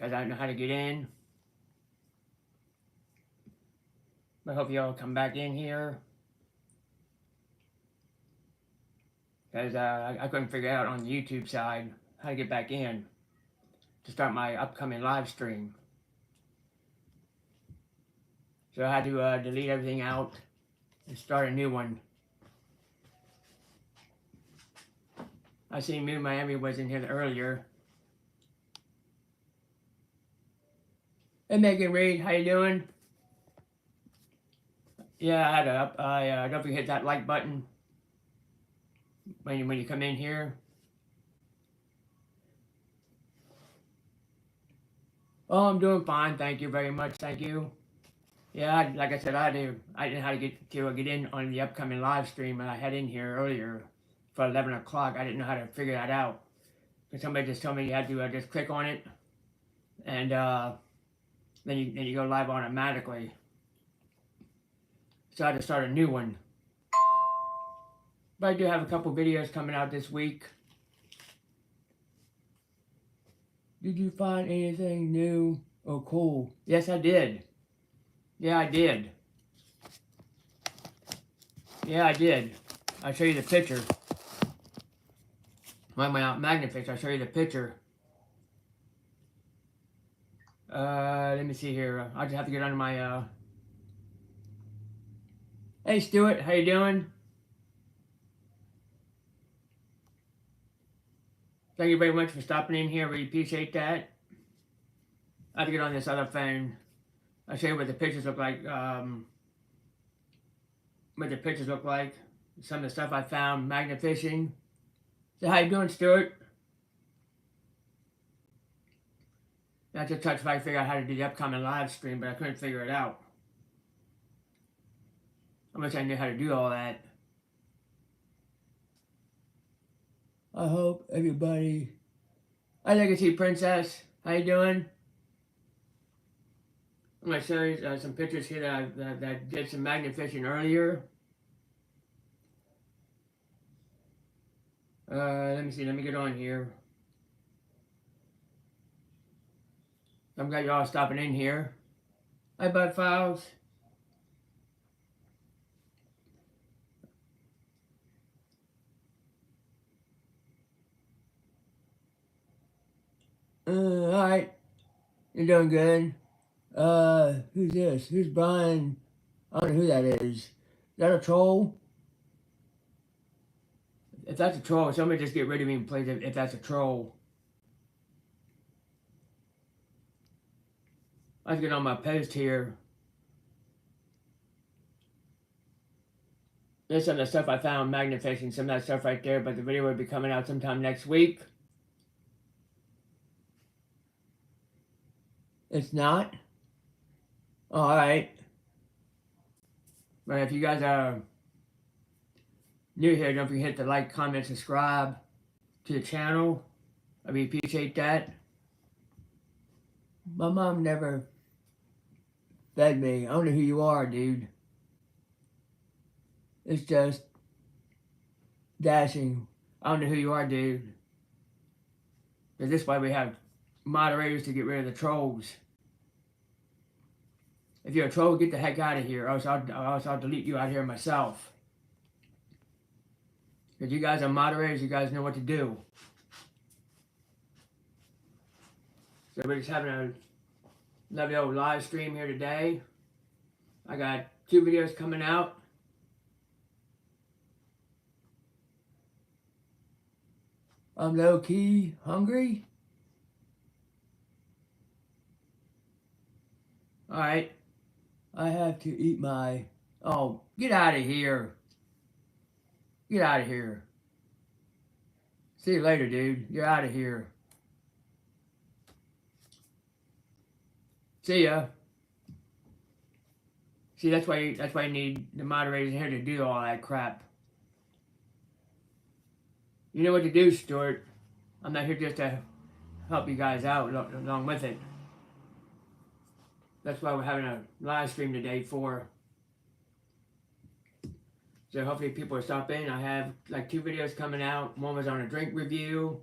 because I don't know how to get in. I hope y'all come back in here. Because I couldn't figure out on the YouTube side how to get back in to start my upcoming live stream. So I had to delete everything out and start a new one. I seen Moon Miami was in here earlier. Hey Megan Reed, how you doing? Yeah, I had I don't forget to hit that like button when you come in here. Oh, I'm doing fine, thank you very much, thank you. Yeah, like I said, I didn't know how to get in on the upcoming live stream, and I had in here earlier for 11 o'clock. I didn't know how to figure that out. And somebody just told me you had to just click on it, and then you go live automatically. So I had to start a new one. But I do have a couple videos coming out this week. Did you find anything new or cool? Yes, I did. Yeah, I did. Yeah, I did. I'll show you the picture. My Magnafix, I'll show you the picture. Let me see here. I'll just have to get under my, Hey, Stuart, how you doing? Thank you very much for stopping in here. Really appreciate that. I have to get on this other phone. I'll show you what the pictures look like. What the pictures look like. Some of the stuff I found Magnafishing. So how you doing, Stuart? I just tried to figure out how to do the upcoming live stream, but I couldn't figure it out. I wish I knew how to do all that. I hope everybody... Hi, Legacy Princess. How you doing? I'm going to show you some pictures here that I did some Magnafishing earlier. Let me see. Let me get on here. I'm glad y'all stopping in here. Hi, Bud Files. Alright. You're doing good. Who's this? Who's Brian? I don't know who that is. Is that a troll? If that's a troll, somebody just get rid of me, please, if that's a troll. Let's get on my post here. There's some of the stuff I found Magnafishing, some of that stuff right there, but the video will be coming out sometime next week. It's not? Oh, alright. But if you guys are new here, don't forget to like, comment, subscribe to the channel. I really appreciate that. My mom never fed me. I don't know who you are, dude. It's just dashing. I don't know who you are, dude. Because this way we have moderators to get rid of the trolls. If you're a troll, get the heck out of here, or else I'll delete you out here myself. Because you guys are moderators, you guys know what to do. So we're just having a lovely old live stream here today. I got 2 videos coming out. I'm low-key hungry. Alright. I have to eat my... Oh, get out of here. Get out of here. See you later, dude. You're out of here. See ya. See, that's why you need the moderators here to do all that crap. You know what to do, Stuart. I'm not here just to help you guys out along with it. That's why we're having a live stream today for. So hopefully people will stop in. I have like 2 videos coming out. One was on a drink review.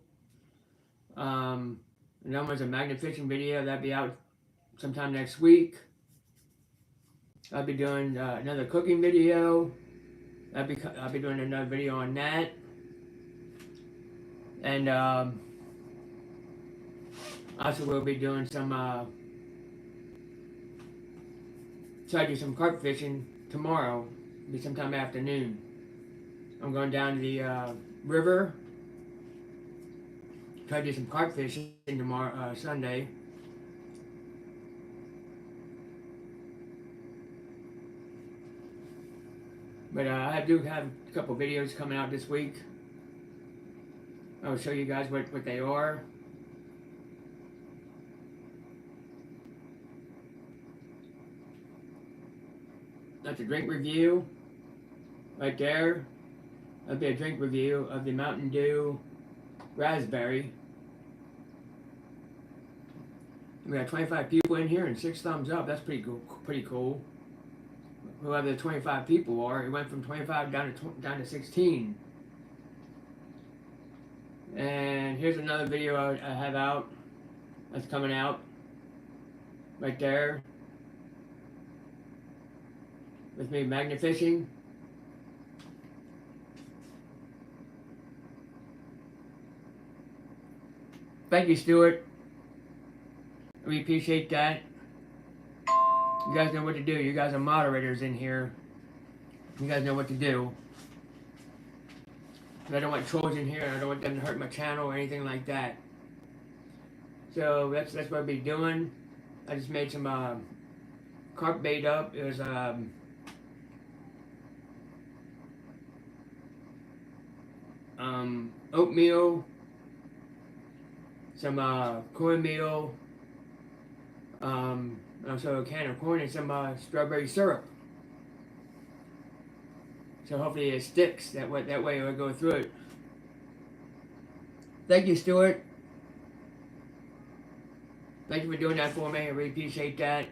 Another one's a magnet fishing video that'll be out sometime next week. I'll be doing another cooking video. I'll be doing another video on that. And also we'll be doing some try to do some carp fishing tomorrow. It'll be sometime afternoon. I'm going down to the river. Try to do some carp fishing tomorrow, Sunday. But I do have a couple videos coming out this week. I'll show you guys what they are. That's a drink review right there. That'll be a drink review of the Mountain Dew Raspberry. We got 25 people in here and 6 thumbs up. That's pretty cool. Pretty cool. Whoever the 25 people are, it went from 25 down to 16. And here's another video I have out. That's coming out right there. With me magnet fishing. Thank you, Stuart. We appreciate that. You guys know what to do. You guys are moderators in here. You guys know what to do. I don't want trolls in here. I don't want them to hurt my channel or anything like that. So that's what I'll be doing. I just made some carp bait up. It was oatmeal, some cornmeal, also a can of corn and some strawberry syrup. So hopefully it sticks. That way it will go through it. Thank you, Stuart. Thank you for doing that for me. I really appreciate that.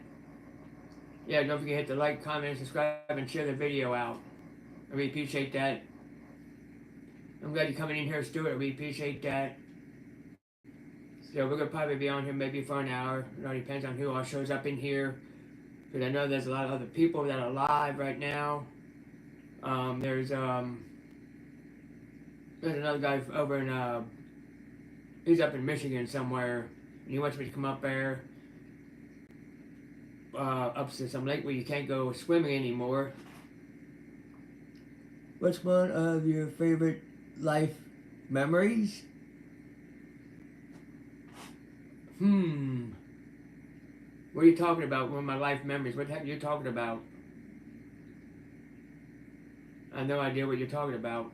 Yeah, don't forget to hit the like, comment, subscribe, and share the video out. I really appreciate that. I'm glad you're coming in here, Stuart. I really appreciate that. So we're going to probably be on here maybe for an hour. It all depends on who all shows up in here. Because I know there's a lot of other people that are live right now. There's another guy over in, he's up in Michigan somewhere. And he wants me to come up there. Up to some lake where you can't go swimming anymore. What's one of your favorite life memories? What are you talking about? One of my life memories. What the heck are you talking about? I have no idea what you're talking about.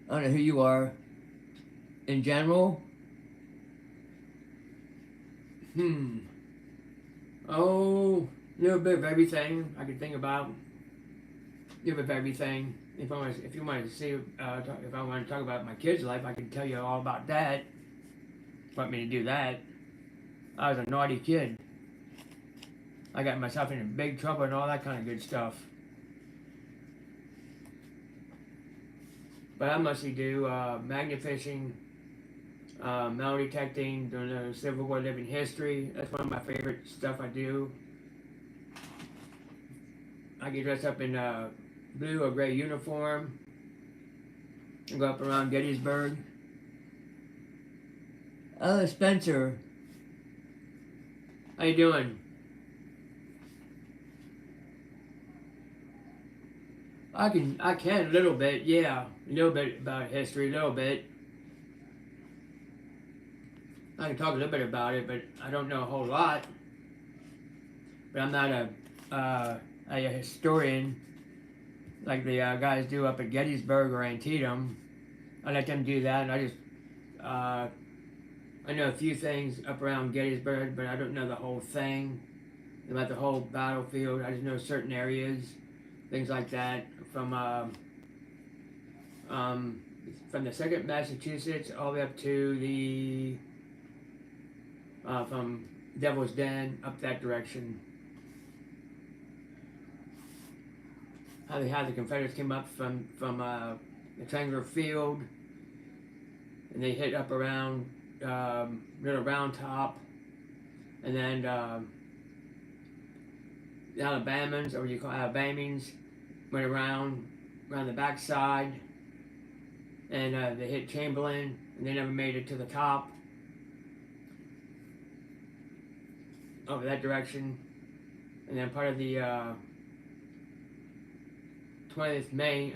I don't know who you are. In general? Oh, a little bit of everything I can think about. A little bit of everything. If you want to see, if I want to talk about my kids' life, I can tell you all about that. If you want me to do that. I was a naughty kid. I got myself into big trouble and all that kind of good stuff. But I mostly do magnet fishing, metal detecting, doing the Civil War living history. That's one of my favorite stuff I do. I get dressed up in blue or gray uniform and go up around Gettysburg. Oh, Spencer. How you doing? I can a little bit, yeah. A little bit about history, a little bit. I can talk a little bit about it, but I don't know a whole lot. But I'm not a historian like the guys do up at Gettysburg or Antietam. I let them do that, and I just I know a few things up around Gettysburg, but I don't know the whole thing about the whole battlefield. I just know certain areas, things like that, from the 2nd Massachusetts all the way up to the from Devil's Den up that direction. How the Confederates came up from the triangular field, and they hit up around Little Round Top, and then the Alabamans, or what you call Alabamians, went around the backside, and they hit Chamberlain, and they never made it to the top over that direction. And then part of the 20th Maine,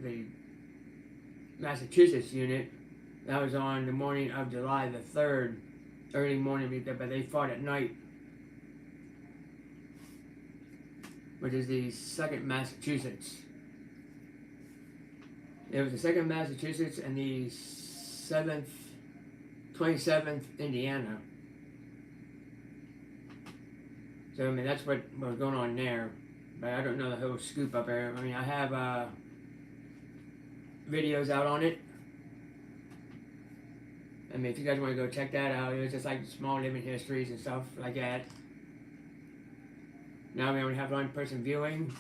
the Massachusetts unit, that was on the morning of July the 3rd, early morning, but they fought at night, which is the 2nd Massachusetts. It was the 2nd Massachusetts and the 27th Indiana. So, I mean, that's what was going on there. But I don't know the whole scoop up there. I mean, I have videos out on it. I mean, if you guys want to go check that out, it was just like small living histories and stuff like that. Now we only have one person viewing.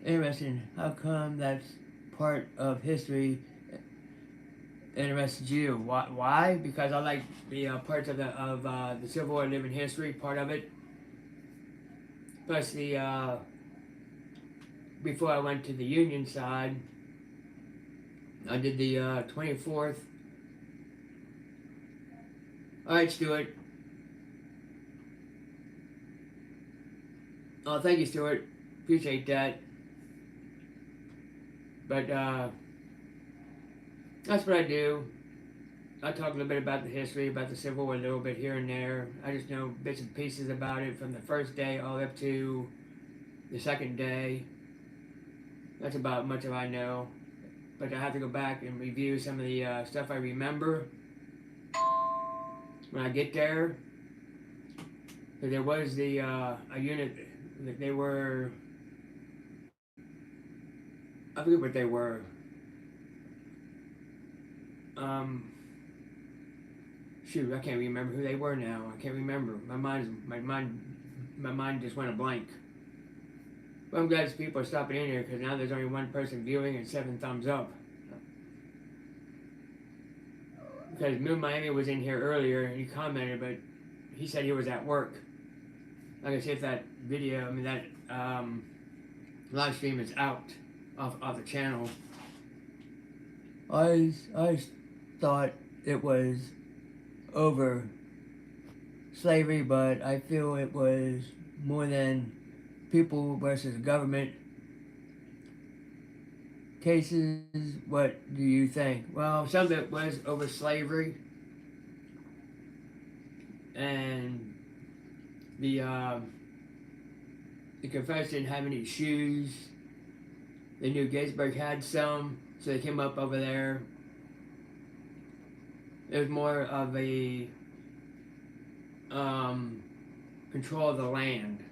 Interesting. How come that's part of history interested you? Why? Because I like the parts of the Civil War living history part of it. Plus the before I went to the Union side, I did the 24th. Alright, Stuart. Oh, thank you, Stuart. Appreciate that. But that's what I do. I talk a little bit about the history, about the Civil War a little bit here and there. I just know bits and pieces about it from the first day all the way up to the second day. That's about much of I know. But I have to go back and review some of the stuff I remember when I get there. So there was the a unit that they were, I forget what they were. Shoot, I can't remember who they were now. I can't remember. My mind just went a blank. But I'm glad people are stopping in here because now there's only one person viewing and 7 thumbs up. Because Moon Miami was in here earlier and he commented, but he said he was at work. Like I said, if that video, that live stream is out off the channel. I thought it was over slavery, but I feel it was more than people versus government cases. What do you think? Well, some of it was over slavery, and the Confederates didn't have any shoes. They knew Gettysburg had some, so they came up over there. It was more of a control of the land.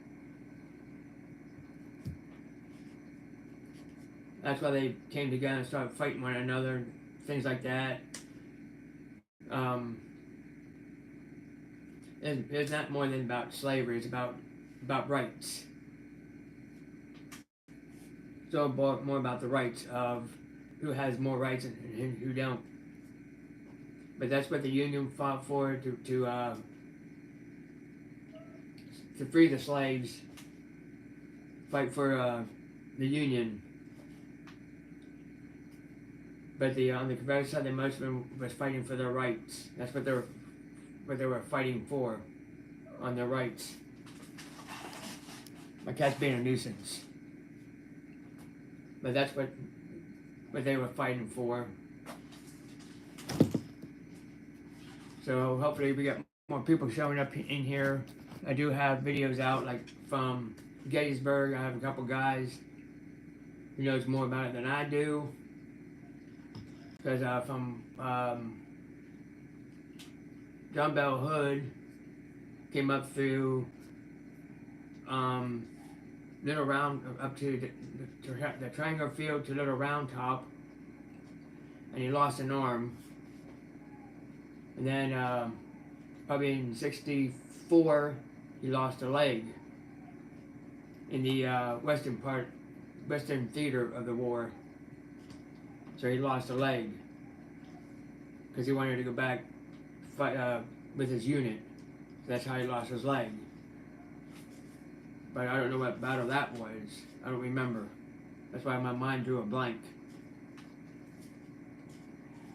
That's why they came together and started fighting one another, things like that. It's not more than about slavery. It's about rights. So more about the rights of who has more rights and who don't. But that's what the Union fought for, to free the slaves, fight for the Union. But on the Confederate side, most of them was fighting for their rights. That's what they were fighting for, on their rights. My cat's being a nuisance. But that's what they were fighting for. So hopefully we get more people showing up in here. I do have videos out, like from Gettysburg. I have a couple guys who knows more about it than I do. Because from John Bell Hood came up through Little Round, up to the Triangular Field to Little Round Top, and he lost an arm. And then probably in '64 he lost a leg in the western theater of the war. So he lost a leg because he wanted to go back fight with his unit. That's how he lost his leg. But I don't know what battle that was. I don't remember. That's why my mind drew a blank.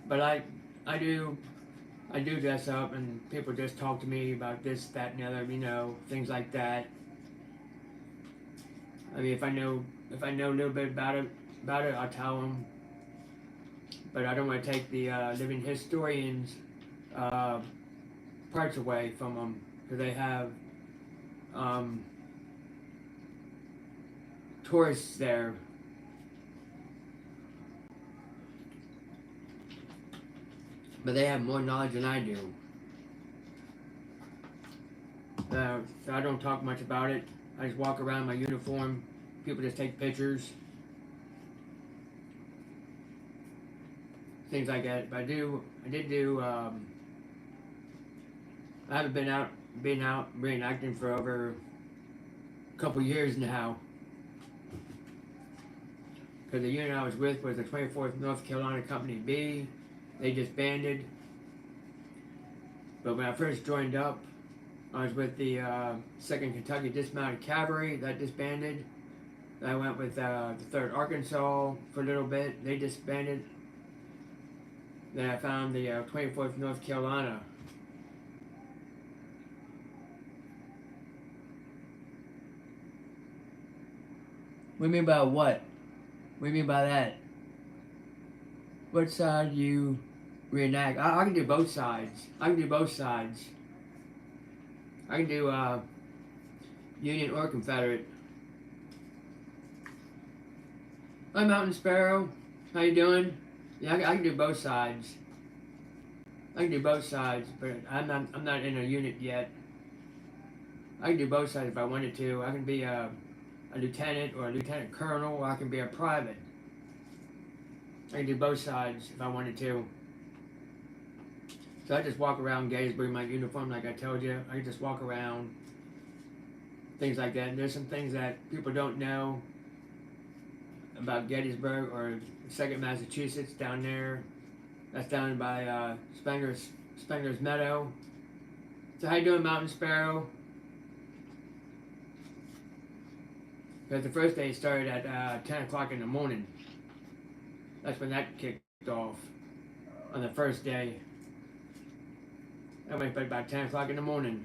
But I do dress up, and people just talk to me about this, that, and the other, you know, things like that. I mean, if I know a little bit about it, I'll tell them. But I don't want to take the living historians' parts away from them, because they have tourists there. But they have more knowledge than I do. So I don't talk much about it. I just walk around in my uniform. People just take pictures. Things like that. But I haven't been out reenacting for over a couple years now. Because the unit I was with was the 24th North Carolina Company B. They disbanded. But when I first joined up, I was with the 2nd Kentucky Dismounted Cavalry. That disbanded. I went with the 3rd Arkansas for a little bit. They disbanded. Then I found the 24th North Carolina. What do you mean by what? What do you mean by that? What side do you reenact? I can do both sides. I can do Union or Confederate. Hi, Mountain Sparrow. How you doing? Yeah, I can do both sides. But I'm not in a unit yet. I can do both sides if I wanted to. I can be a lieutenant or a lieutenant colonel, or I can be a private. I can do both sides if I wanted to. So I just walk around Gettysburg in my uniform, like I told you. I just walk around, things like that. And there's some things that people don't know about Gettysburg or 2nd Massachusetts down there. That's down by Spengler's Meadow. So how you doing, Mountain Sparrow? Because the first day started at 10 o'clock in the morning. That's when that kicked off, on the first day. I went to bed about 10 o'clock in the morning.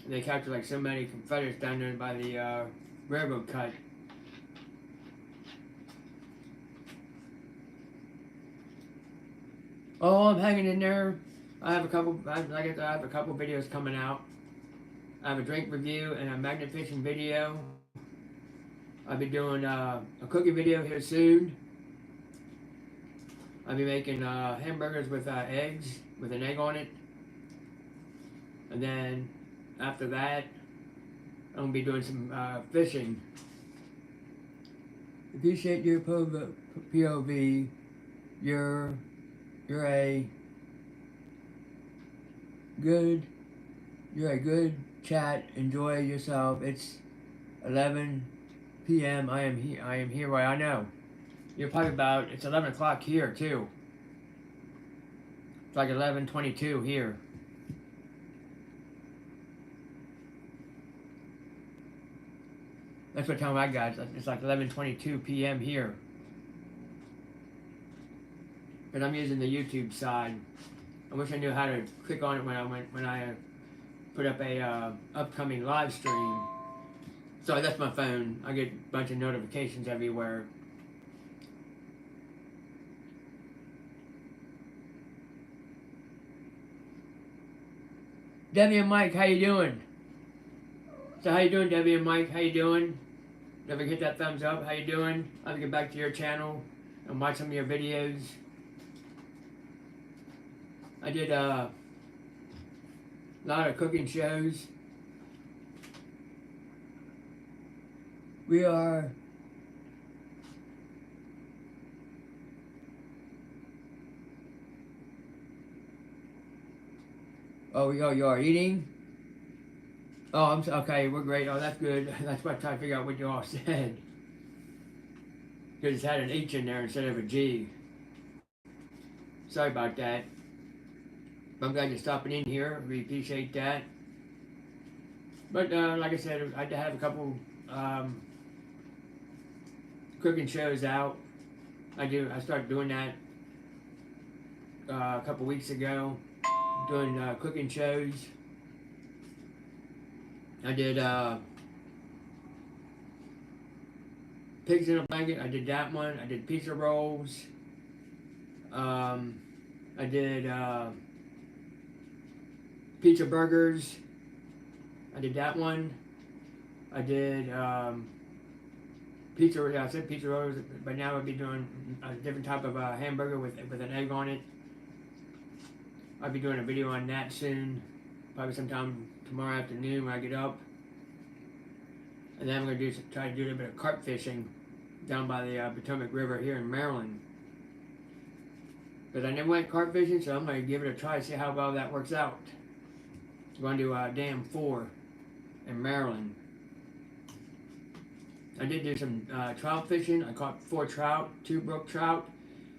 And they captured like so many Confederates down there by the railroad cut. Oh, I'm hanging in there. I have a couple videos coming out. I have a drink review and a magnet fishing video. I'll be doing a cookie video here soon. I'll be making hamburgers with eggs, with an egg on it. And then after that, I'm gonna be doing some fishing. Appreciate your POV. You're a good chat. Enjoy yourself. It's 11 p.m. I am here. Right, I know. You're probably it's 11 o'clock here too. It's like 11:22 here. That's what time I got. It's like 11:22 p.m. here. But I'm using the YouTube side. I wish I knew how to click on it when I put up a upcoming live stream. Sorry, that's my phone. I get a bunch of notifications everywhere. Debbie and Mike, how you doing? So how you doing, Debbie and Mike? How you doing? Never hit that thumbs up. How you doing? I'll get back to your channel and watch some of your videos. I did a lot of cooking shows. We are you are eating? Oh, okay, we're great. Oh, that's good. That's what I'm trying to figure out what you all said. Because it had an H in there instead of a G. Sorry about that. I'm glad you're stopping in here. We appreciate that. But like I said, I have a couple cooking shows out. I started doing that a couple weeks ago, doing cooking shows. I did Pigs in a Blanket. I did that one. I did pizza rolls. I did pizza burgers. I did that one. I did pizza. Yeah, I said pizza rolls, but now I'll be doing a different type of hamburger with an egg on it. I'll be doing a video on that soon, probably sometime tomorrow afternoon when I get up. And then I'm going to try to do a little bit of carp fishing down by the Potomac River here in Maryland. Because I never went carp fishing, so I'm going to give it a try, see how well that works out. I'm going to do Dam 4 in Maryland. I did do some trout fishing. I caught 4 trout, 2 brook trout,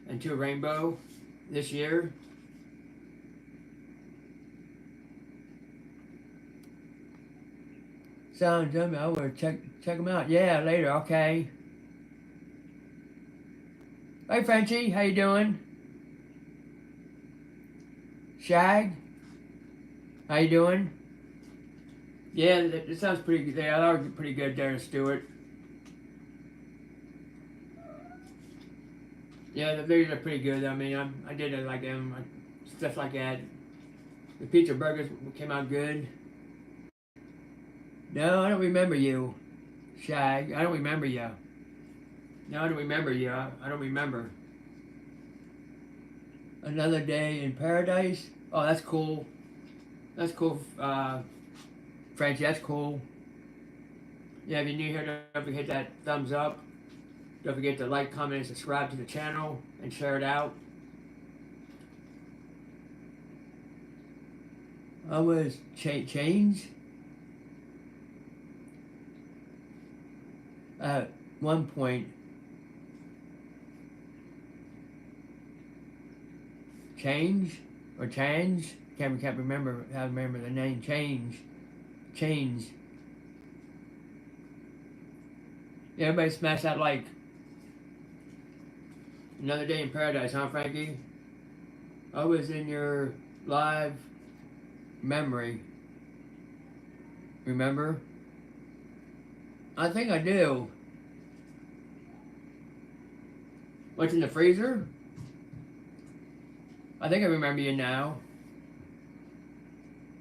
and 2 rainbow this year. Sounds yummy. I will check them out. Yeah, later. Okay. Hey, Frenchie, how you doing? Shag, how you doing? Yeah, that sounds pretty good. Yeah, that was pretty good there, Stuart. Yeah, the videos are pretty good. I mean, I did it like stuff like that. The pizza burgers came out good. No, I don't remember you, Shag. I don't remember you. No, I don't remember you. I don't remember. Another Day in Paradise. Oh, that's cool. That's cool, Frenchie. That's cool. Yeah, if you're new here, don't forget that thumbs up. Don't forget to like, comment, and subscribe to the channel and share it out. I was change. At one point, change. Can't remember how to remember the name. Change. Yeah, everybody smash that like. Another Day in Paradise, huh, Frankie? I was in your live memory. Remember? I think I do. What's in the freezer? I think I remember you now.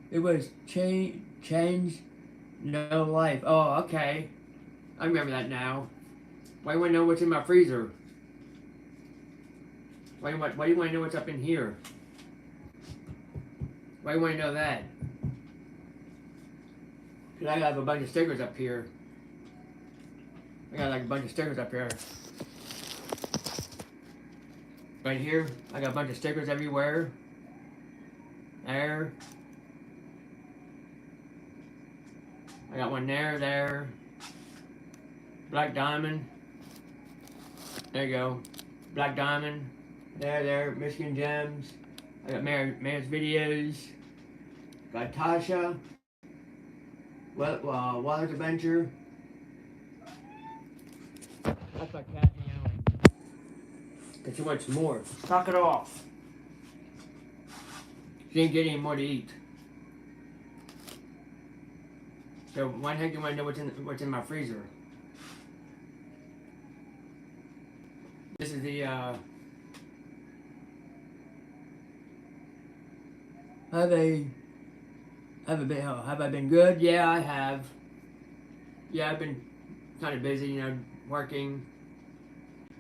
It was change, no life. Oh, okay. I remember that now. Why do you want to know what's in my freezer? Why do you want to know what's up in here? Why do you want to know that? Because I have a bunch of stickers up here. I got like a bunch of stickers up here. Right here, I got a bunch of stickers everywhere. There. I got one there. Black Diamond. There you go. Black Diamond. There. Michigan Gems. I got Mayor's Videos. Got Tasha. Wilder's Adventure. That's my cat meowing. Because she wants more. Knock it off. She ain't getting any more to eat. So why the heck do you want to know what's in my freezer? This is the Have I been good? Yeah, I have. Yeah, I've been kind of busy, working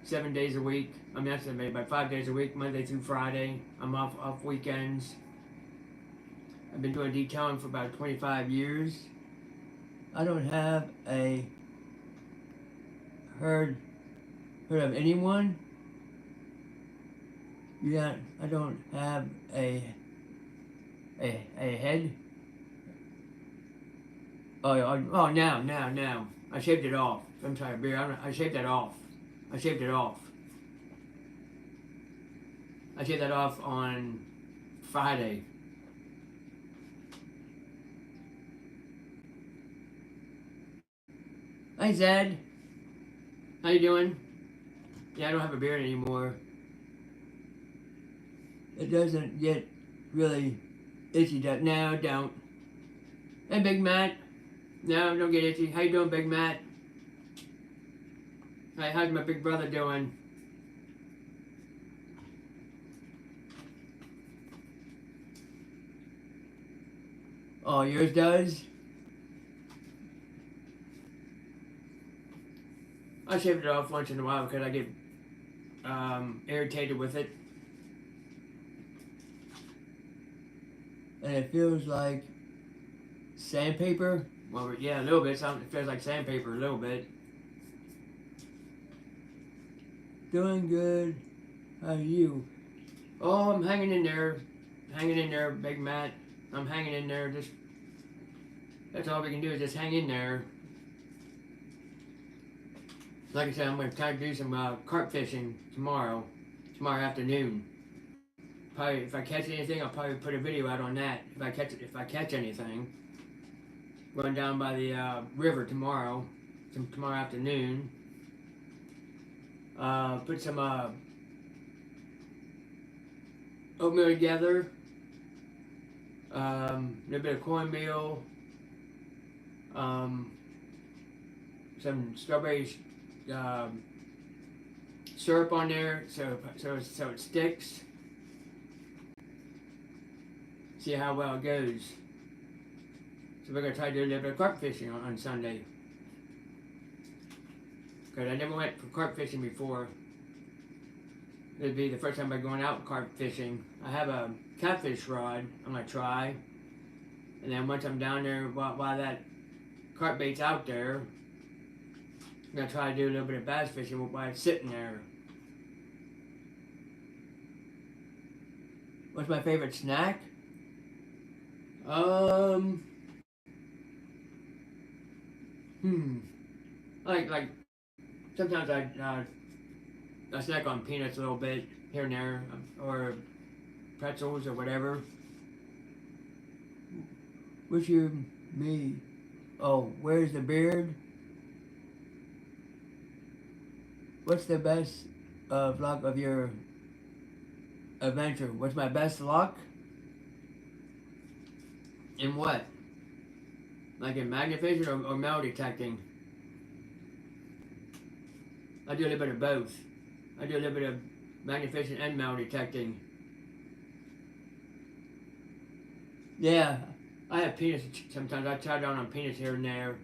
7 days a week. I mean, that's about 5 days a week, Monday through Friday. I'm off weekends. I've been doing detailing for about 25 years. I don't have heard of anyone. Yeah, I don't have a head. Oh, now. I shaved it off. I'm sorry, beer. I shaved that off. I shaved it off. I shaved that off on Friday. Hi Zed. How you doing? Yeah, I don't have a beard anymore. It doesn't get really itchy. No, don't. Hey, Big Matt. No, don't get itchy. How you doing, Big Matt? Hey, how's my big brother doing? Oh, yours does? I shave it off once in a while because I get irritated with it. And it feels like sandpaper. Well, yeah, a little bit. It feels like sandpaper a little bit. Doing good. How are you? Oh, I'm hanging in there. Hanging in there, Big Matt. I'm hanging in there. Just that's all we can do is just hang in there. Like I said, I'm going to try to do some carp fishing tomorrow afternoon. Probably, if I catch anything, I'll probably put a video out on that. If I catch anything, going down by the river tomorrow afternoon. Put some oatmeal together, a little bit of cornmeal, some strawberry syrup on there, so it sticks. See how well it goes. So we're gonna try to do a little bit of carp fishing on Sunday. Cause I never went for carp fishing before. It'd be the first time I'm going out carp fishing. I have a catfish rod I'm gonna try, and then once I'm down there while that carp bait's out there, I'm gonna try to do a little bit of bass fishing while it's sitting there. What's my favorite snack? Like sometimes I snack on peanuts a little bit here and there, or pretzels or whatever. What's your me? Oh, where's the beard? What's the best vlog of your adventure? What's my best luck? In what? Like in magnification or metal detecting? I do a little bit of both. I do a little bit of magnification and metal detecting. Yeah, I have peanuts sometimes. I chow down on peanuts here and there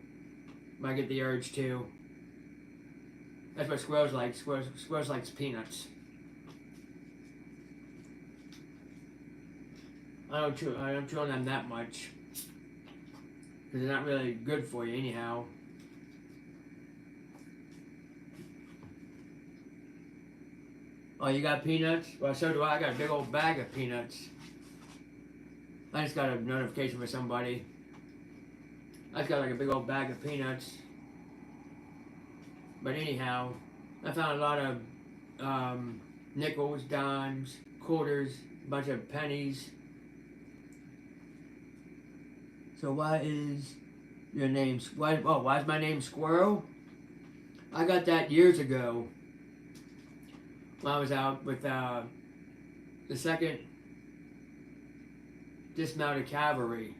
when I get the urge to. That's what squirrels like. Squirrels likes peanuts. I don't chew on them that much because they're not really good for you anyhow. Oh, you got peanuts? Well, so do I. I got a big old bag of peanuts. I just got a notification for somebody. I just got like a big old bag of peanuts. But anyhow, I found a lot of nickels, dimes, quarters, a bunch of pennies. So why is your name? Why is my name Squirrel? I got that years ago when I was out with the 2nd Dismounted Cavalry.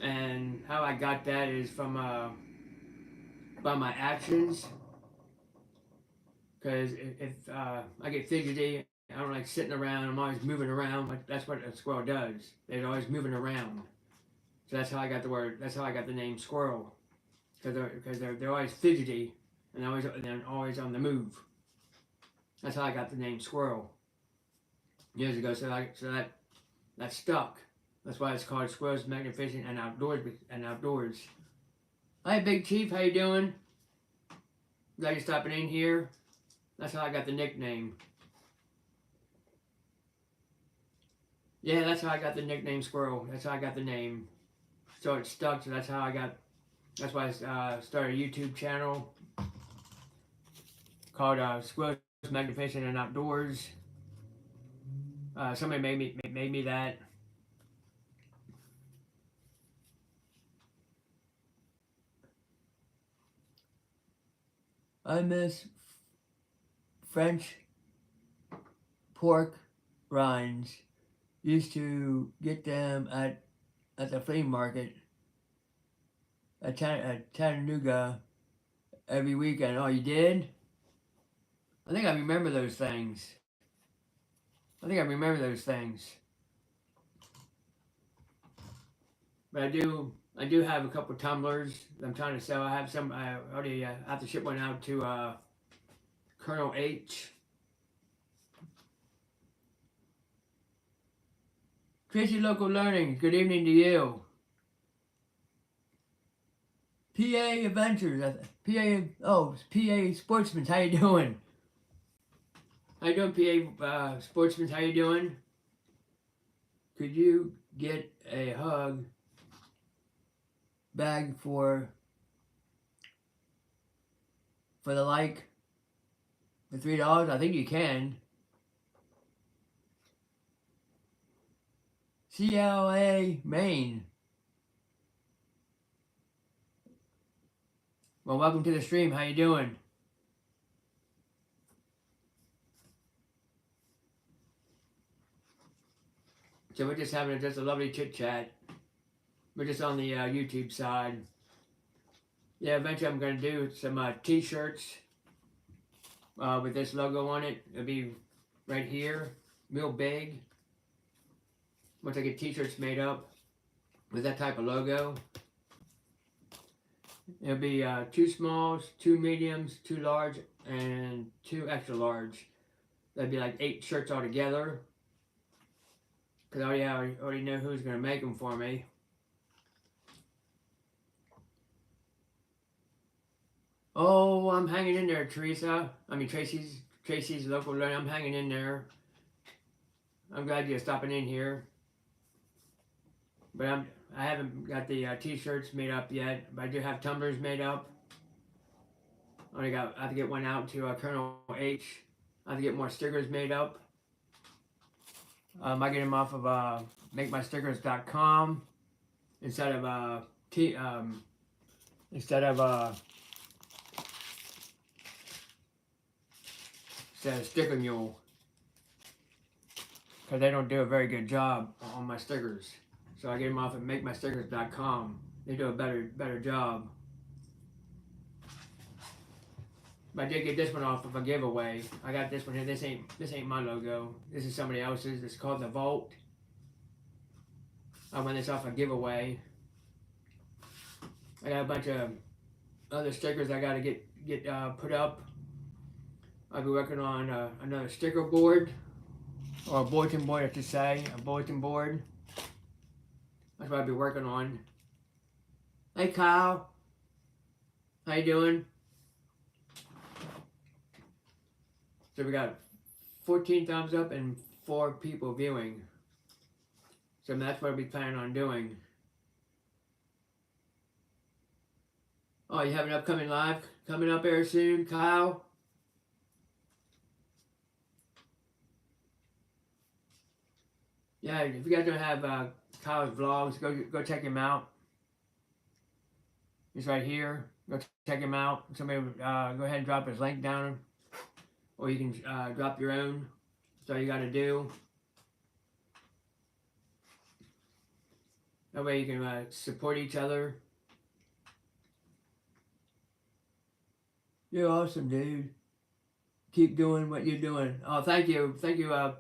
And how I got that is from by my actions. Because if I get fidgety, I don't like sitting around. I'm always moving around. That's what a squirrel does. They're always moving around. So that's how I got the word. That's how I got the name Squirrel. Because they're always fidgety and they're always on the move. That's how I got the name Squirrel years ago. So that stuck. That's why it's called Squirrels Magnificent and Outdoors. Hi, Big Chief. How you doing? Glad you're stopping in here. That's how I got the nickname. Yeah, that's how I got the nickname Squirrel. That's how I got the name. So it stuck. So that's how I got. That's why I started a YouTube channel called Squirrels Magnificent and Outdoors. Somebody made me that. I miss French pork rinds. Used to get them at the flea market at Chattanooga every weekend. Oh, you did? I think I remember those things. I think I remember those things. But I do have a couple tumblers I'm trying to sell. I have some. I already have to ship one out to Colonel H. Tracy Local Learning. Good evening to you. PA Adventures. PA Sportsman. How you doing? How you doing, PA Sportsman? How you doing? Could you get a hug bag for the like for $3? I think you can. CLA Maine. Well, welcome to the stream. How you doing? So we're just having just a lovely chit chat. We're just on the YouTube side. Yeah, eventually I'm going to do some t-shirts with this logo on it. It'll be right here, real big. Once I get t-shirts made up with that type of logo. It'll be 2 smalls, 2 mediums, 2 large, and 2 extra large. That'd be like 8 shirts altogether. Because I already know who's going to make them for me. Oh, I'm hanging in there, Teresa. I mean, Tracy's Local Learning. I'm hanging in there. I'm glad you're stopping in here. But I haven't got the t-shirts made up yet. But I do have tumblers made up. I have to get one out to Colonel H. I have to get more stickers made up. I get them off of MakeMyStickers.com instead of Sticker Mule, because they don't do a very good job on my stickers. So I get them off of MakeMyStickers.com. They do a better job. But I did get this one off of a giveaway. I got this one here. This ain't my logo. This is somebody else's. It's called the Vault. I won this off a giveaway. I got a bunch of other stickers I got to get put up. I'll be working on another sticker board, or a bulletin board, I should say, a bulletin board. That's what I'll be working on. Hey, Kyle. How you doing? So we got 14 thumbs up and 4 people viewing. So that's what I'll be planning on doing. Oh, you have an upcoming live coming up very soon, Kyle? Yeah, if you guys don't have Kyle's vlogs, go check him out. He's right here. Go check him out. Somebody go ahead and drop his link down. Or you can drop your own. That's all you got to do. That way you can support each other. You're awesome, dude. Keep doing what you're doing. Oh, thank you. Thank you, PA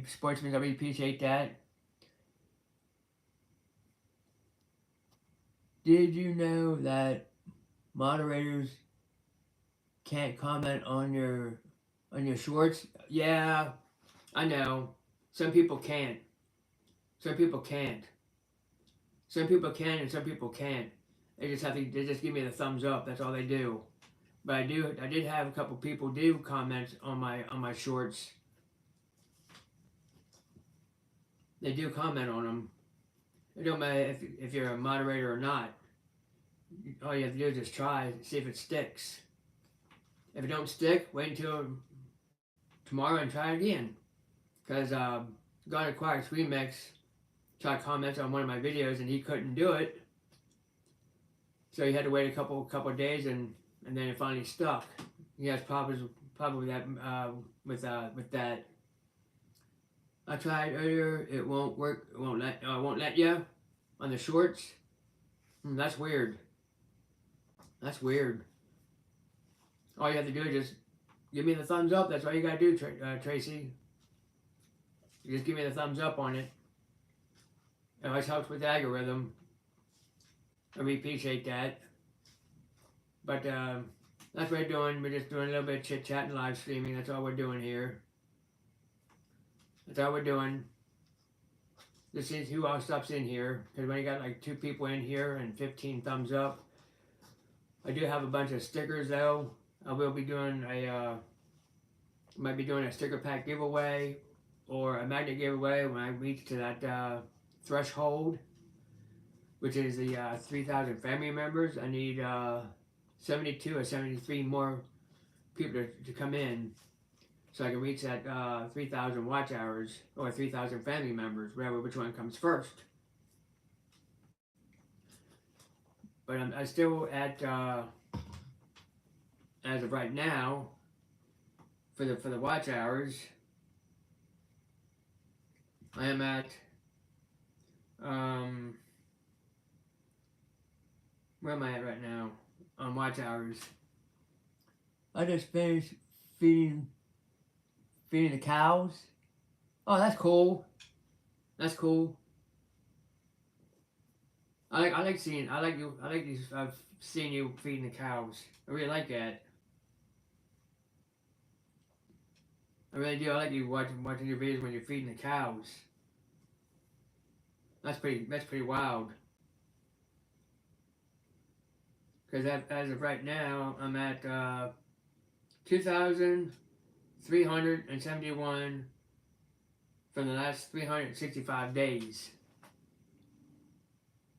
Sportsman. I really appreciate that. Did you know that moderators can't comment on your shorts? Yeah, I know. Some people can't. Some people can't. Some people can and some people can't. They just give me the thumbs up. That's all they do. But I did have a couple people do comment on my shorts. They do comment on them. It don't matter if you're a moderator or not. All you have to do is just try, see if it sticks. If it don't stick, wait until tomorrow and try again. Because God Aquatics Remix tried to comment on one of my videos and he couldn't do it. So he had to wait a couple of days and then it finally stuck. He has problems with that with that. I tried earlier. It won't work. It won't let you on the shorts. That's weird. That's weird. All you have to do is just give me the thumbs up. That's all you gotta do, Tracy. You just give me the thumbs up on it. It always helps with the algorithm. I really appreciate that. But that's what we're doing. We're just doing a little bit of chit chat and live streaming. That's all we're doing here. That's all we're doing. This is who else stops in here. Because when you got like 2 people in here and 15 thumbs up. I do have a bunch of stickers though. I will be doing might be doing a sticker pack giveaway or a magnet giveaway when I reach to that threshold, which is the 3,000 family members. I need 72 or 73 more people to come in so I can reach that 3,000 watch hours or 3,000 family members, which one comes first. But I'm still at, as of right now, for the watch hours, I am at, where am I at right now on watch hours? I just finished feeding the cows. Oh, that's cool. That's cool. I like seeing I've seen you feeding the cows. I really like that. I really do. I like you watching your videos when you're feeding the cows. That's pretty wild. Because as of right now, I'm at 2,371 from the last 365 days.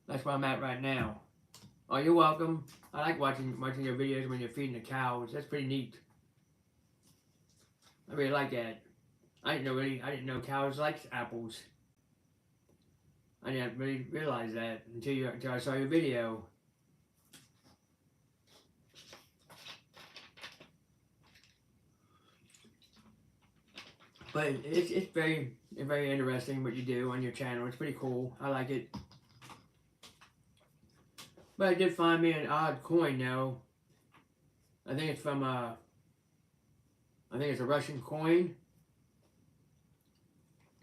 That's where I'm at right now. Oh, you're welcome. I like watching your videos when you're feeding the cows. That's pretty neat. I really like that. I didn't know cows liked apples. I didn't really realize that until I saw your video. But it's very interesting what you do on your channel. It's pretty cool. I like it. But I did find me an odd coin though. I think it's from I think it's a Russian coin.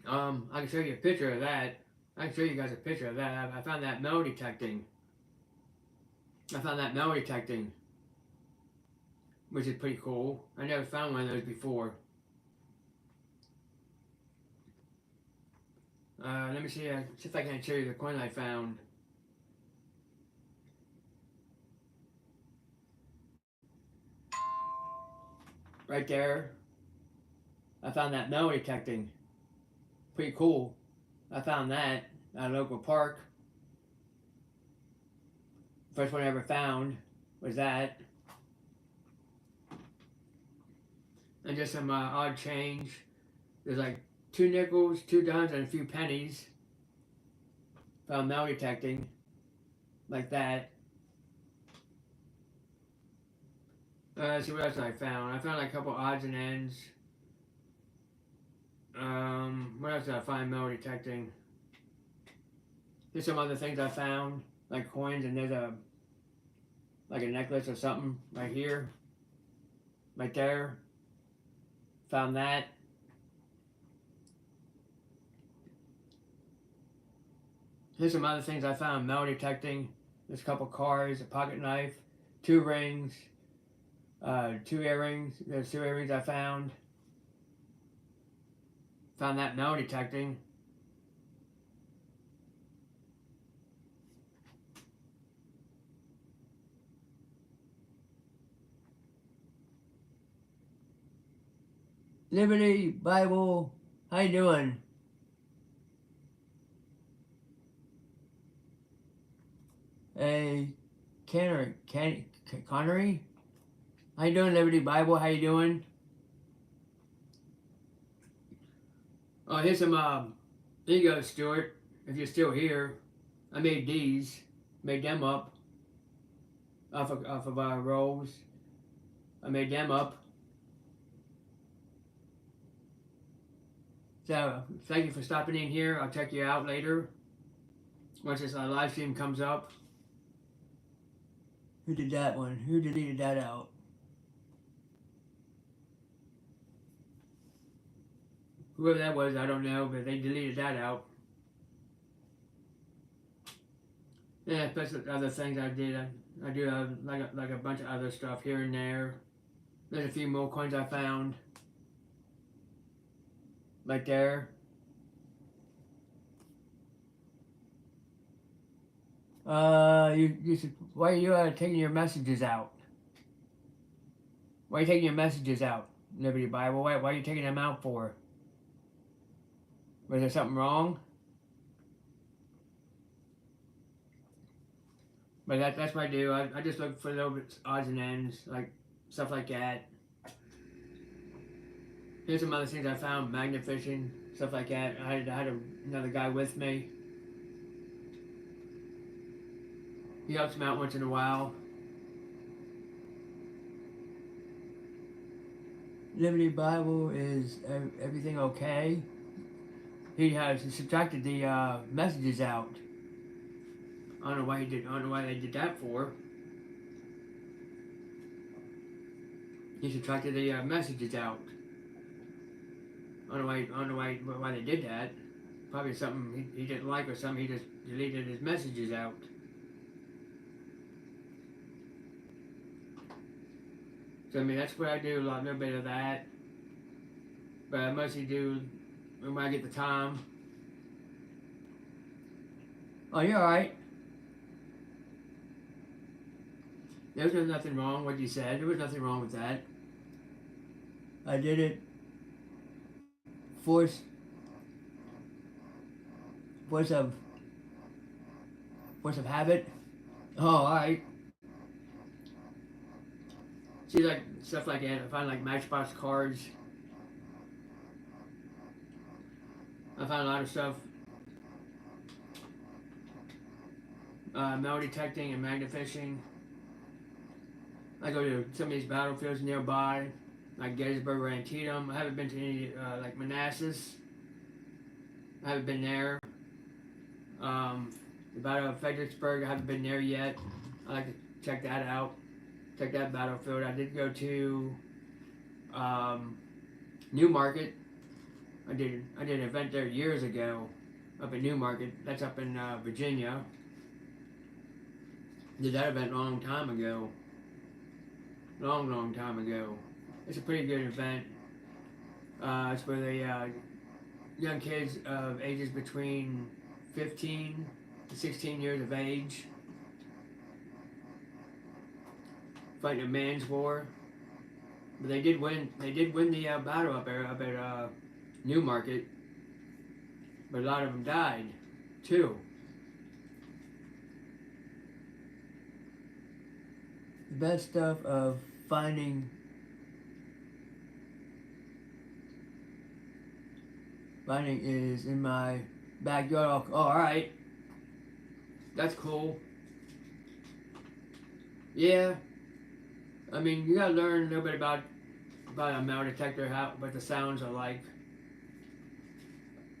I can show you a picture of that. I can show you guys a picture of that. I found that metal detecting. Which is pretty cool. I never found one of those before. Let me see if I can show you the coin I found. Right there. I found that metal detecting. Pretty cool. I found that at a local park. First one I ever found was that. And just some odd change. There's like 2 nickels, 2 dimes, and a few pennies. Found metal detecting. Like that. Let's see what else I found. I found like a couple odds and ends. What else did I find metal detecting? There's some other things I found, like coins, and there's like a necklace or something right here. Right there. Found that. Here's some other things I found metal detecting. There's a couple cards, a pocket knife, 2 rings, 2 earrings. There's 2 earrings I found. Found that metal detecting. Liberty Bible, how you doing? Hey, Connery? How you doing, Liberty Bible? How you doing? Oh, here's some, there you go, Stuart. If you're still here, I made these. Made them up off of rolls. I made them up. So, thank you for stopping in here. I'll check you out later once this live stream comes up. Who did that one? Who deleted that out? Whoever that was, I don't know, but they deleted that out. Yeah, plus other things I did. I do like a bunch of other stuff here and there. There's a few more coins I found. Right there. You should, why are you taking your messages out? Why are you taking your messages out, Liberty Bible? Why are you taking them out for? Was there something wrong? But that's what I do. I just look for little bits, odds and ends, like stuff like that. Here's some other things I found, magnet fishing, stuff like that. I had another guy with me. He helps me out once in a while. Liberty Bible, is everything okay? He subtracted the messages out. I don't know why he did. I don't know why they did that for. He subtracted the messages out. I don't know why they did that. Probably something he didn't like or something. He just deleted his messages out. So I mean that's what I do. A little bit of that, but I mostly do when I get the time. Oh, you're all right. There was nothing wrong with what you said. There was nothing wrong with that. I did it. Force of habit. Oh, all right. See, like stuff like that. I find like Matchbox cards. I found a lot of stuff. Metal detecting and magnet fishing. I go to some of these battlefields nearby, like Gettysburg or Antietam. I haven't been to any, like Manassas. I haven't been there. The Battle of Fredericksburg, I haven't been there yet. I like to check that out. Check that battlefield. I did go to Newmarket. I did an event there years ago up in Newmarket. That's up in Virginia. Did that event a long time ago. Long time ago. It's a pretty good event. It's for the young kids of ages between 15 to 16 years of age. Fighting a man's war. But they did win. They did win the battle up at Newmarket. But a lot of them died, too. The best stuff of finding is in my backyard. Oh, all right. That's cool. Yeah. I mean, you gotta learn a little bit about a metal detector, what the sounds are like.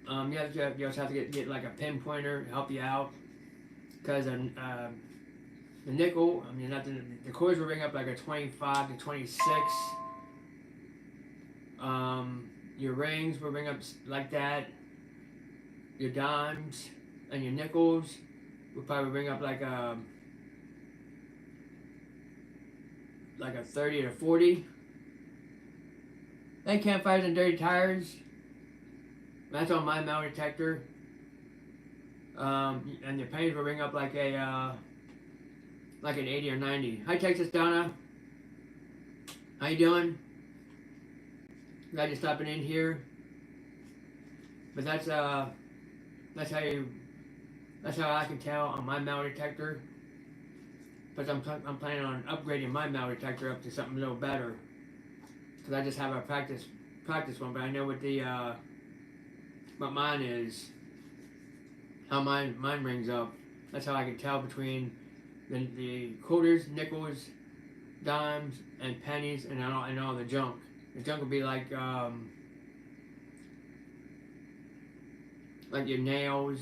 You also have to get like a pinpointer to help you out, because the nickel, I mean, not the coils will ring up like a 25 to 26. Your rings will ring up like that. Your dimes and your nickels will probably ring up like a 30 to 40. Hey, campfires and dirty tires. That's on my metal detector. And your pennies will ring up like an 80 or 90. Hi, Texas Donna. How you doing? Glad you're stopping in here. But that's how I can tell on my metal detector. but I'm planning on upgrading my metal detector up to something a little better. Because I just have a practice one, but I know what the what mine is, how mine rings up. That's how I can tell between the quarters, nickels, dimes, and pennies, and all the junk. The junk will be like your nails,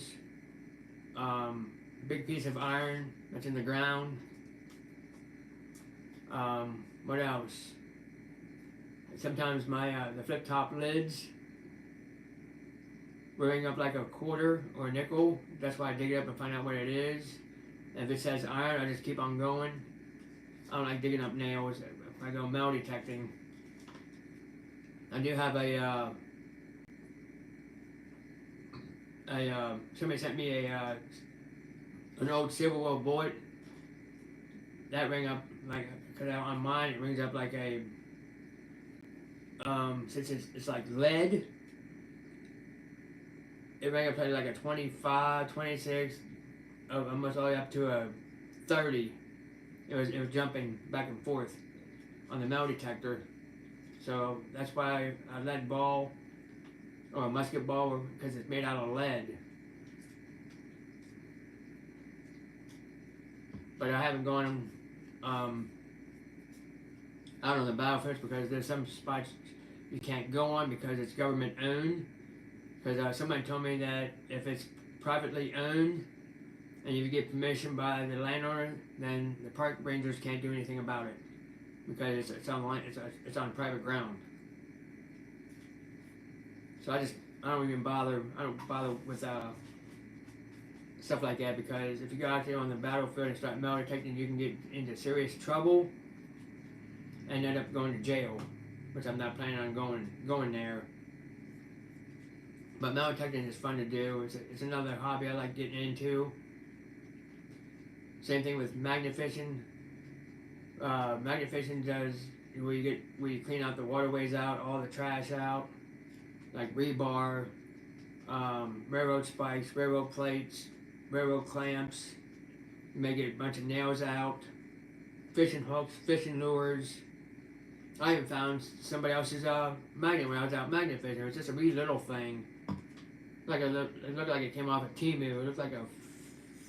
big piece of iron that's in the ground. What else? Sometimes my the flip top lids ring up like a quarter or a nickel. That's why I dig it up and find out what it is. And if it says iron, I just keep on going. I don't like digging up nails. If I go metal detecting, I do have somebody sent me an old silverware bullet that ring up like, because on mine it rings up like a since it's like lead, it rang up to like a 25, 26, almost all the way up to a 30. It was jumping back and forth on the metal detector. So that's why a lead ball or a musket ball, because it's made out of lead. But I haven't gone out on the battlefields because there's some spots you can't go on because it's government owned. Because somebody told me that if it's privately owned and you get permission by the landowner, then the park rangers can't do anything about it because it's on private ground. So I don't bother with stuff like that, because if you go out there on the battlefield and start metal detecting, you can get into serious trouble and end up going to jail, which I'm not planning on going there. But metal detecting is fun to do. It's another hobby I like getting into. Same thing with magnifishing. Magnifishing does where you clean out the waterways out, all the trash out, like rebar, railroad spikes, railroad plates, railroad clamps. You may get a bunch of nails out, fishing hooks, fishing lures. I even found somebody else's magnet when I was out magnet fishing. It was just a wee little thing. It looked like it came off a Temu. It looked like a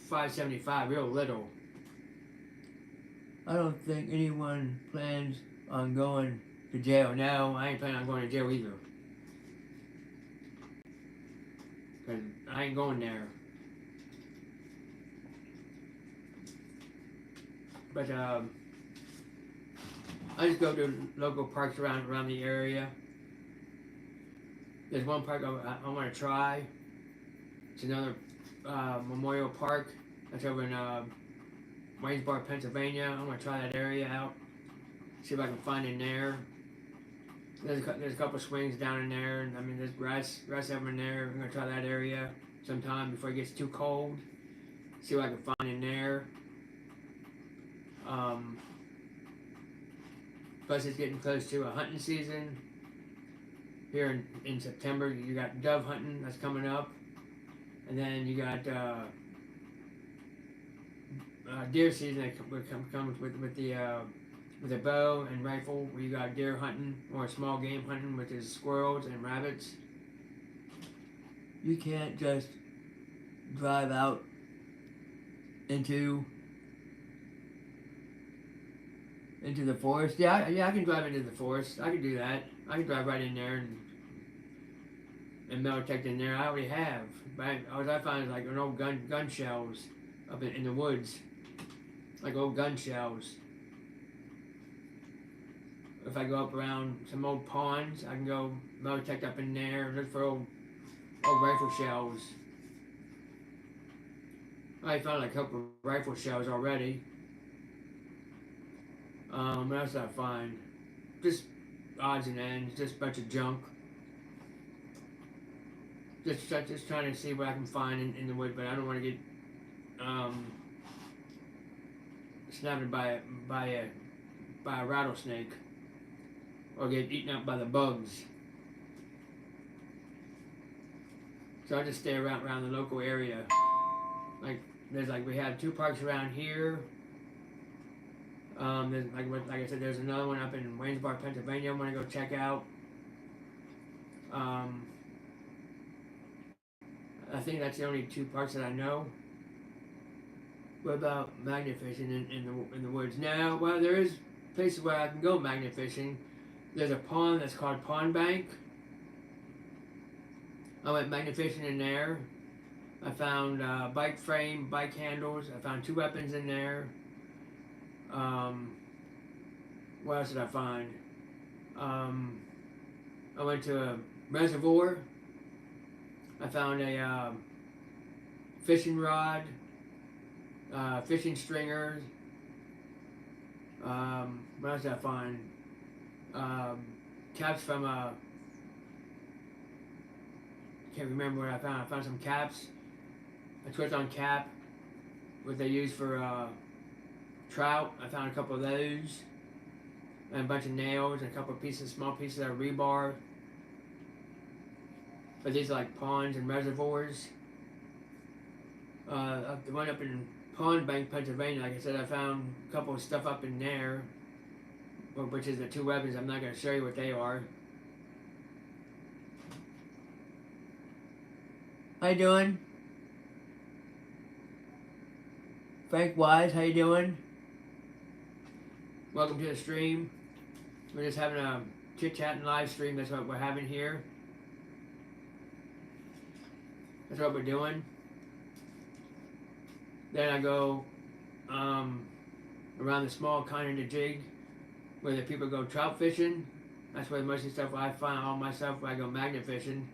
575, real little. I don't think anyone plans on going to jail. No, I ain't planning on going to jail either. Because I ain't going there. But I just go to local parks around the area. There's one park I want to try. It's another memorial park that's over in Waynesboro, Pennsylvania. I'm going to try that area out. See if I can find in there. There's a couple swings down in there. And I mean, there's grass over in there. I'm going to try that area sometime before it gets too cold. See what I can find in there. Plus, it's getting close to a hunting season. Here in September, you got dove hunting that's coming up. And then you got deer season that comes with the bow and rifle, where you got deer hunting or small game hunting, which is squirrels and rabbits. You can't just drive out into the forest. Yeah, I can drive into the forest. I can do that. I can drive right in there and metal detect in there. I already have. But all I find is like an old gun shells up in the woods, like old gun shells. If I go up around some old ponds, I can go metal detect up in there and look for old rifle shells. I found like a couple of rifle shells already. What else did I find? Just odds and ends, just a bunch of junk. Just trying to see what I can find in the woods, but I don't want to get snapped by a rattlesnake or get eaten up by the bugs. So I just stay around the local area. We have 2 parks around here. Like I said, there's another one up in Waynesburg, Pennsylvania. I want to go check out. Um, I think that's the only two parks that I know. What about magnet fishing in the woods? Now, well, there is places where I can go magnet fishing. There's a pond that's called Pond Bank. I went magnet fishing in there. I found bike frame, bike handles. I found 2 weapons in there. What else did I find? I went to a reservoir. I found a fishing rod, fishing stringers. What else did I find? Caps from can't remember what I found. I found some caps. A twist-on cap, what they use for trout. I found a couple of those. And a bunch of nails and a couple of small pieces of rebar. But these are like ponds and reservoirs. The one up in Pond Bank, Pennsylvania, like I said, I found a couple of stuff up in there, which is the 2 weapons. I'm not going to show you what they are. How you doing? Frank Wise, how you doing? Welcome to the stream. We're just having a chit-chat and live stream. That's what we're having here. That's what we're doing. Then I go around the small Conner Jig where the people go trout fishing. That's where most of the stuff I find all myself when I go magnet fishing.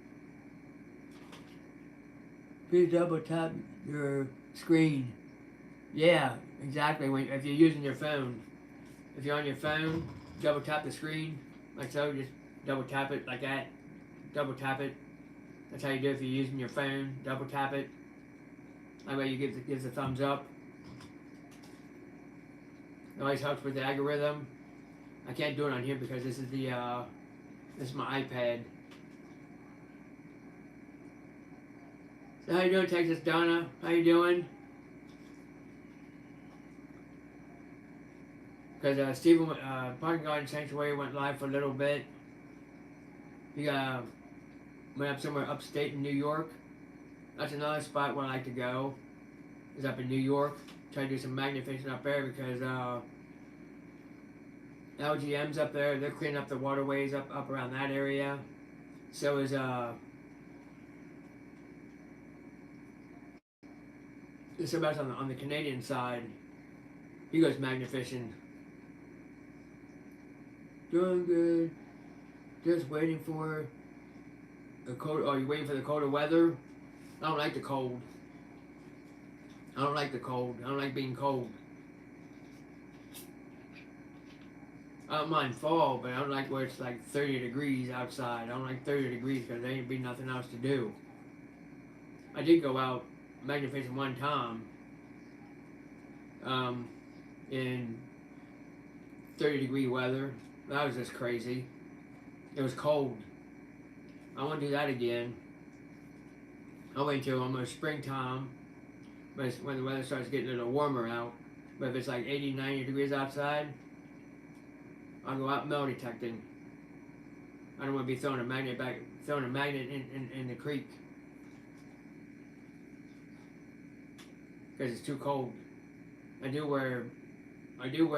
Please double tap your screen. Yeah, exactly. If you're using your phone. If you're on your phone, double tap the screen, like so, just double tap it like that. Double tap it. That's how you do it if you're using your phone. Double tap it. That way you gives the thumbs up. It always helps with the algorithm. I can't do it on here because this is my iPad. So how you doing, Texas Donna? How you doing? Because Stephen, Parking Garden Sanctuary went live for a little bit. He went up somewhere upstate in New York. That's another spot where I like to go. Is up in New York. Try to do some magnet fishing up there because LGM's up there. They're cleaning up the waterways up around that area. So is somebody else on the Canadian side. He goes magnet fishing. Doing good. Just waiting for the cold. Oh, you waiting for the colder weather? I don't like the cold. I don't like the cold. I don't like being cold. I don't mind fall, but I don't like where it's like 30 degrees outside. I don't like 30 degrees because there ain't be nothing else to do. I did go out magnet fishing one time in 30-degree weather. That was just crazy. It was cold. I want to do that again. I'll wait until almost springtime, but when the weather starts getting a little warmer out. But if it's like 80, 90 degrees outside, I'll go out metal detecting. I don't want to be throwing a magnet in the creek because it's too cold. I do wear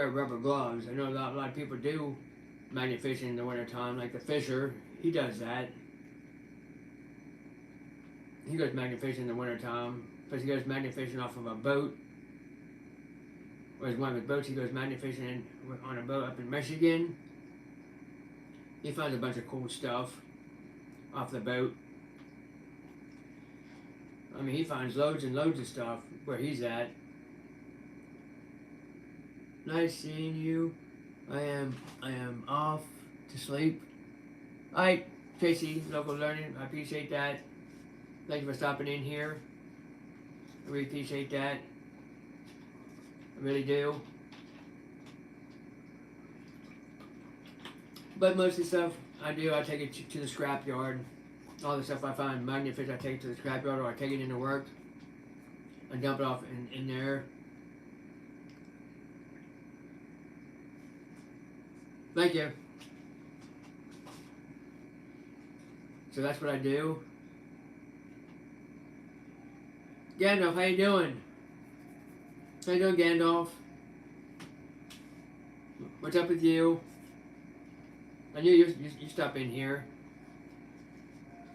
rubber gloves. I know a lot of people do magnet fishing in the wintertime, like the Fisher. He does that. He goes magnet fishing in the wintertime. Plus he goes magnet fishing off of a boat. Whereas one of his boats, he goes magnet fishing on a boat up in Michigan. He finds a bunch of cool stuff off the boat. I mean, he finds loads and loads of stuff where he's at. Nice seeing you. I am off to sleep. Alright, Tracy, Local Learning, I appreciate that. Thank you for stopping in here. I really appreciate that. I really do. But most of the stuff I take it to the scrap yard. All the stuff I find magnet fish, I take it to the scrap yard or I take it into work. I dump it off in there. Thank you. So that's what I do. Gandalf, how you doing? How you doing, Gandalf? What's up with you? I knew you stop in here.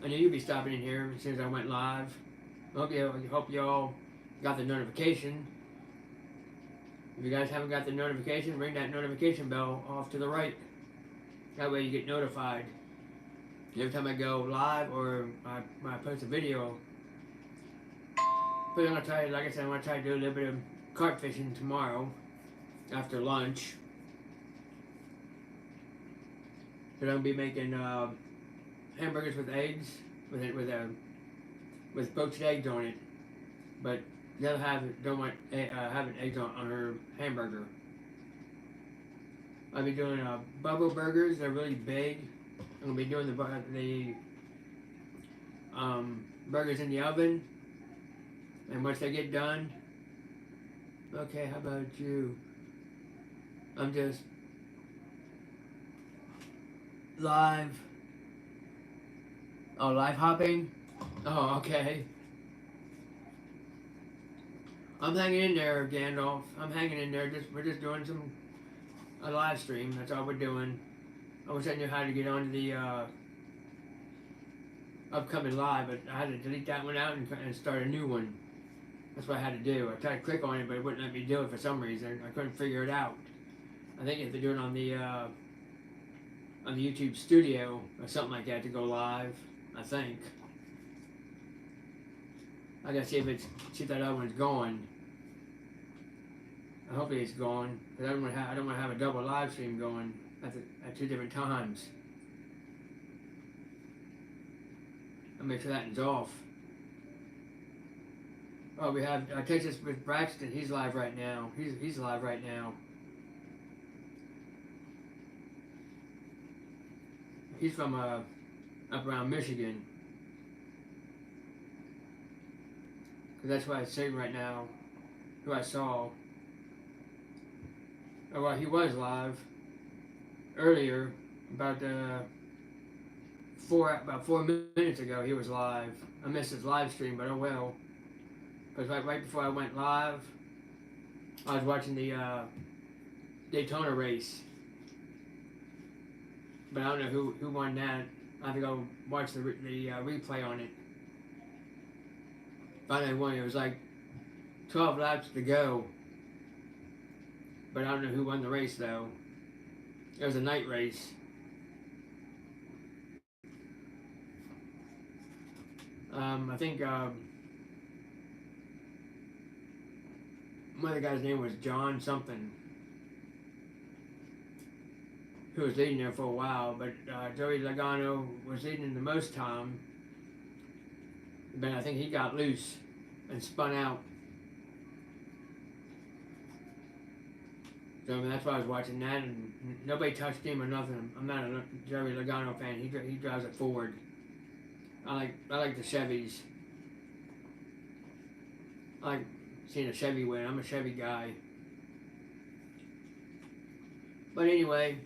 I knew you'd be stopping in here as soon as I went live. Hope you all got the notification. If you guys haven't got the notification, ring that notification bell off to the right. That way you get notified. Every time I go live or when I post a video. But I'm gonna try, like I said, I'm gonna try to do a little bit of carp fishing tomorrow after lunch. But I'm gonna be making hamburgers with eggs, with poached eggs on it. But the other half don't want having eggs on her hamburger. I'll be doing bubble burgers. They're really big. I'm gonna be doing the burgers in the oven, and once they get done, okay. How about you? I'm just live. Oh, live hopping. Oh, okay. I'm hanging in there, Gandalf. I'm hanging in there. We're just doing a live stream. That's all we're doing. I wish I knew how to get onto the upcoming live, but I had to delete that one out and start a new one. That's what I had to do. I tried to click on it, but it wouldn't let me do it for some reason. I couldn't figure it out. I think you have to do it on the YouTube Studio or something like that to go live. I think. I gotta see if that other one's going. Hopefully it's going. Cause I don't want to have a double live stream going at two different times. I'll make sure that one's off. Oh, we have Texas with Braxton. He's live right now. He's live right now. He's from up around Michigan. Cause that's where I'm saying right now. Who I saw. Oh well, he was live earlier. About 4 minutes ago, he was live. I missed his live stream, but oh well. Because right before I went live, I was watching the Daytona race. But I don't know who won that. I have to go watch the replay on it. Finally won. It was like 12 laps to go. But I don't know who won the race though. It was a night race. I think one of the guys' name was John something, who was leading there for a while, but Joey Logano was leading the most time, but I think he got loose and spun out. So I mean, that's why I was watching that, and nobody touched him or nothing. I'm not a Joey Logano fan. He drives a Ford. I like the Chevys. I like seeing a Chevy win. I'm a Chevy guy. But anyway,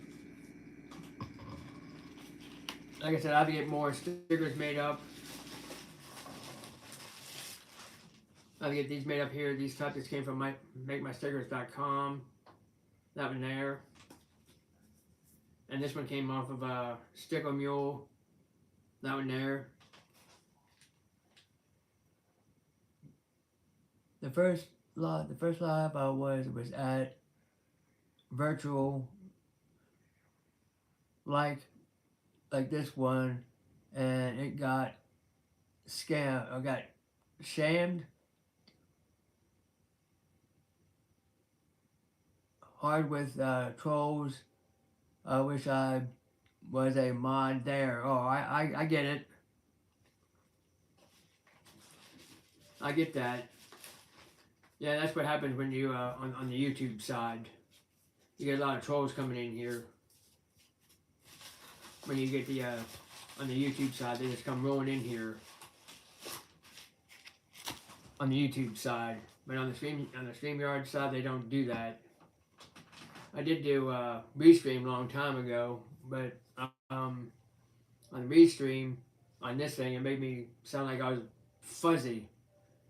like I said, I'll get more stickers made up. I'll get these made up here. These topics came from MakeMyStickers.com. That one there. And this one came off of Sticker Mule. That one there. The first live I was at virtual like this one, and it got scammed. I got shamed hard with trolls. I wish I was a mod there. Oh, I get it. I get that. Yeah, that's what happens when you on the YouTube side. You get a lot of trolls coming in here. When you get the on the YouTube side, they just come rolling in here. On the YouTube side, but on the StreamYard side, they don't do that. I did do Restream a long time ago, but on Restream, on this thing, it made me sound like I was fuzzy.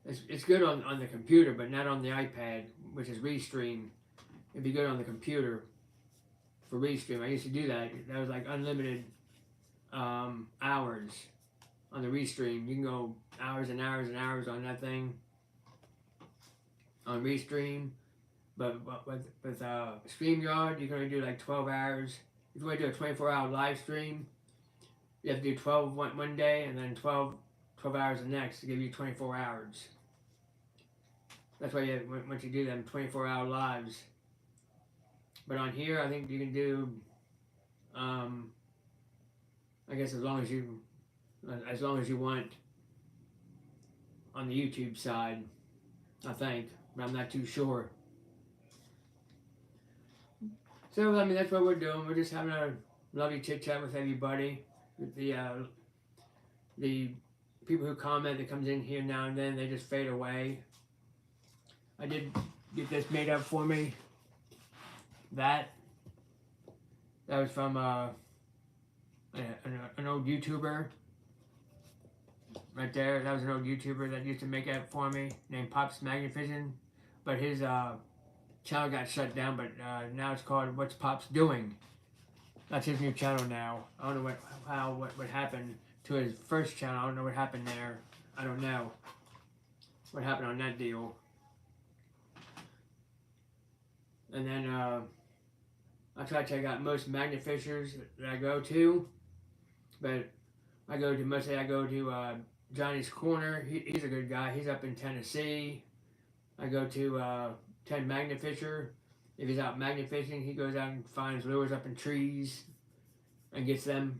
It's good on the computer, but not on the iPad, which is Restream. It'd be good on the computer for Restream. I used to do that. That was like unlimited hours on the Restream. You can go hours and hours and hours on that thing on Restream. But with StreamYard, you can only do like 12 hours. If you want to do a 24-hour live stream, you have to do 12 one day and then 12 hours the next to give you 24 hours. That's why once you do them 24-hour lives. But on here, I think you can do, I guess as long as you want on the YouTube side, I think, but I'm not too sure. So I mean, that's what we're doing. We're just having a lovely chit chat with everybody. The people who comment that comes in here now and then, they just fade away. I did get this made up for me. That was from an old YouTuber. Right there, that was an old YouTuber that used to make that for me, named Pops Magnificent. But his channel got shut down, but now it's called What's Pops Doing. That's his new channel now. I don't know what happened to his first channel. I don't know what happened there. I don't know what happened on that deal. And then I try to check out most Magnifishers that I go to, but I go to Johnny's Corner. He's a good guy. He's up in Tennessee. I go to Ted Magnifisher. If he's out magnifishing, he goes out and finds lures up in trees and gets them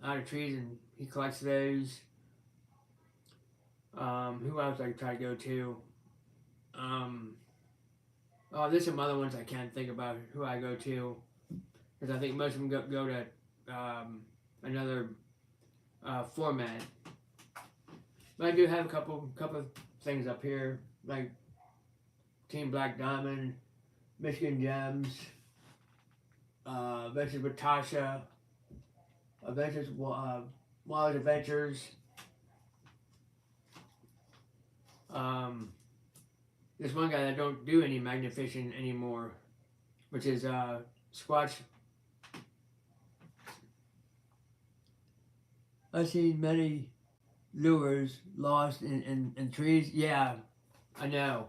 out of trees, and he collects those. Who else I try to go to? There's some other ones I can't think about who I go to, because I think most of them go to another format. But I do have a couple of things up here, like Team Black Diamond, Michigan Gems, Adventures with Tasha, Wild Adventures. There's one guy that don't do any magnifishing anymore, which is Squatch. I've seen many lures lost in trees. Yeah, I know.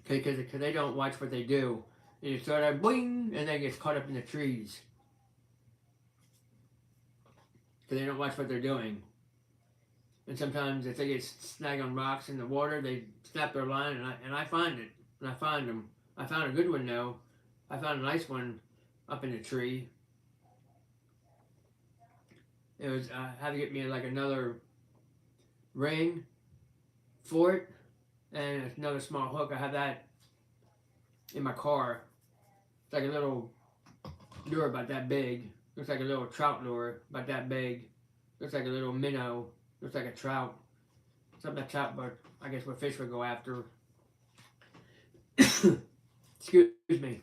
Because they don't watch what they do. They just throw that boing, and then gets caught up in the trees. Because they don't watch what they're doing. And sometimes if they get snagged on rocks in the water, they snap their line, and I find it. And I find them. I found a good one, though. I found a nice one up in the tree. It was, I had to get me like another ring for it, and another small hook. I have that in my car. It's like a little lure about that big. Looks like a little trout lure about that big. Looks like a little minnow. Looks like a trout. Something that trout, but I guess what fish would go after. Excuse me.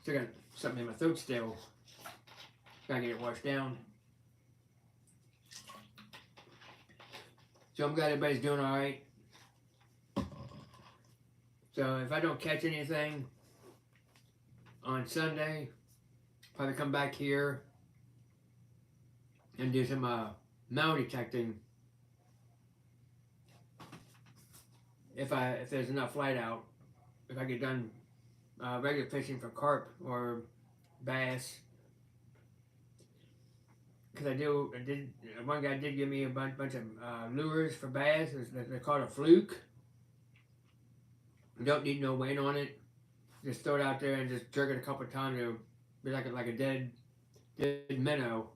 Still got something in my throat still. Gotta get it washed down. So I'm glad everybody's doing alright. So if I don't catch anything on Sunday, probably come back here and do some metal detecting. If there's enough light out, if I get done regular fishing for carp or bass, because one guy did give me a bunch of lures for bass. They're called a fluke. You don't need no weight on it. Just throw it out there and just jerk it a couple of times. It'll be like a dead minnow.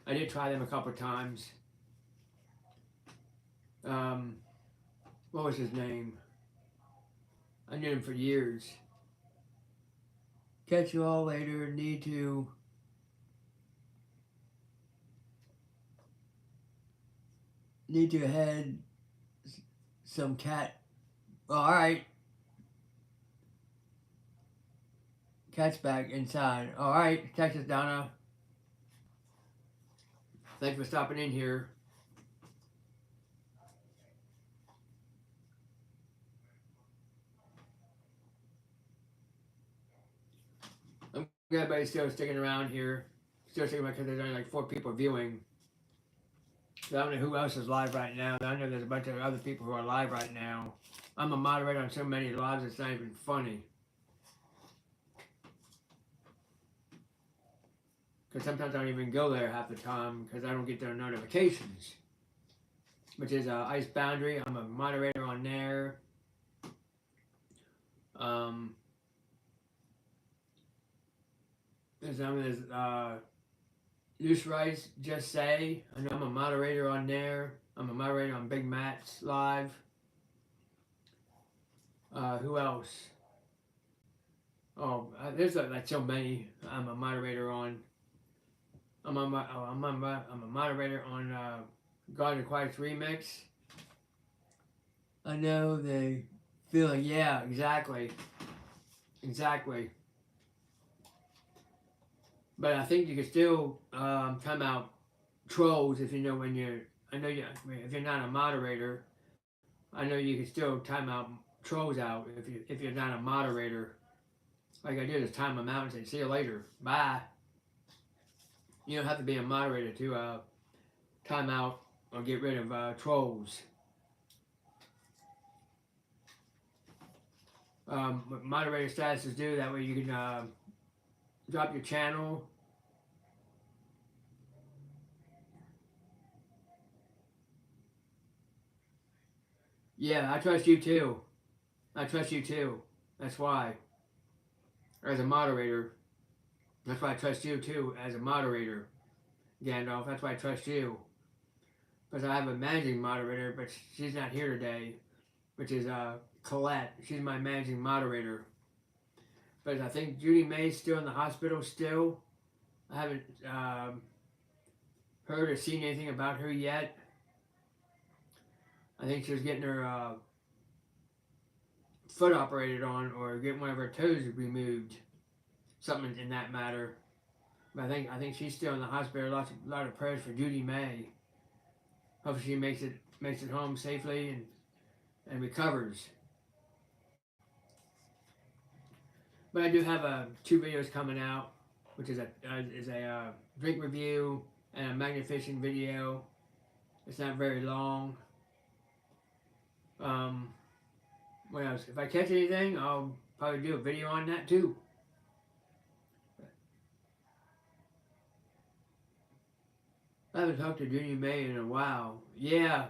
I did try them a couple of times. What was his name? I knew him for years. Catch you all later. Need to need to head some cat. Oh, all right, cat's back inside. All right, Texas Donna. Thanks for stopping in here. I'm glad everybody's still sticking around here. Still sticking around because there's only like 4 people viewing. So I don't know who else is live right now. I know there's a bunch of other people who are live right now. I'm a moderator on so many lives, it's not even funny. Because sometimes I don't even go there half the time because I don't get their notifications. Which is Ice Boundary. I'm a moderator on there. There's Loose Rice, Just Say. I know I'm a moderator on there. I'm a moderator on Big Matt's live. Who else? Oh, there's like so many. I'm a moderator on. I'm a moderator on God Requires Remix. I know the feeling. Yeah, exactly. But I think you can still time out trolls if you know when you're. I know you. If you're not a moderator, I know you can still time out trolls out if you're not a moderator. Like I do, just time them out and say, "See you later, bye." You don't have to be a moderator to time out or get rid of trolls. What moderator statuses do, that way you can drop your channel. Yeah, I trust you too. I trust you too. That's why. As a moderator. That's why I trust you too as a moderator, Gandalf. That's why I trust you. Because I have a managing moderator, but she's not here today, which is Colette. She's my managing moderator. But I think Judy May's still in the hospital still. I haven't heard or seen anything about her yet. I think she was getting her foot operated on or getting one of her toes removed. Something in that matter. But I think she's still in the hospital. A lot of prayers for Judy May. Hopefully she makes it home safely and recovers. But I do have 2 videos coming out, which is a drink review and a magnet fishing video. It's not very long. What else? If I catch anything, I'll probably do a video on that too. I haven't talked to Judy May in a while. Yeah,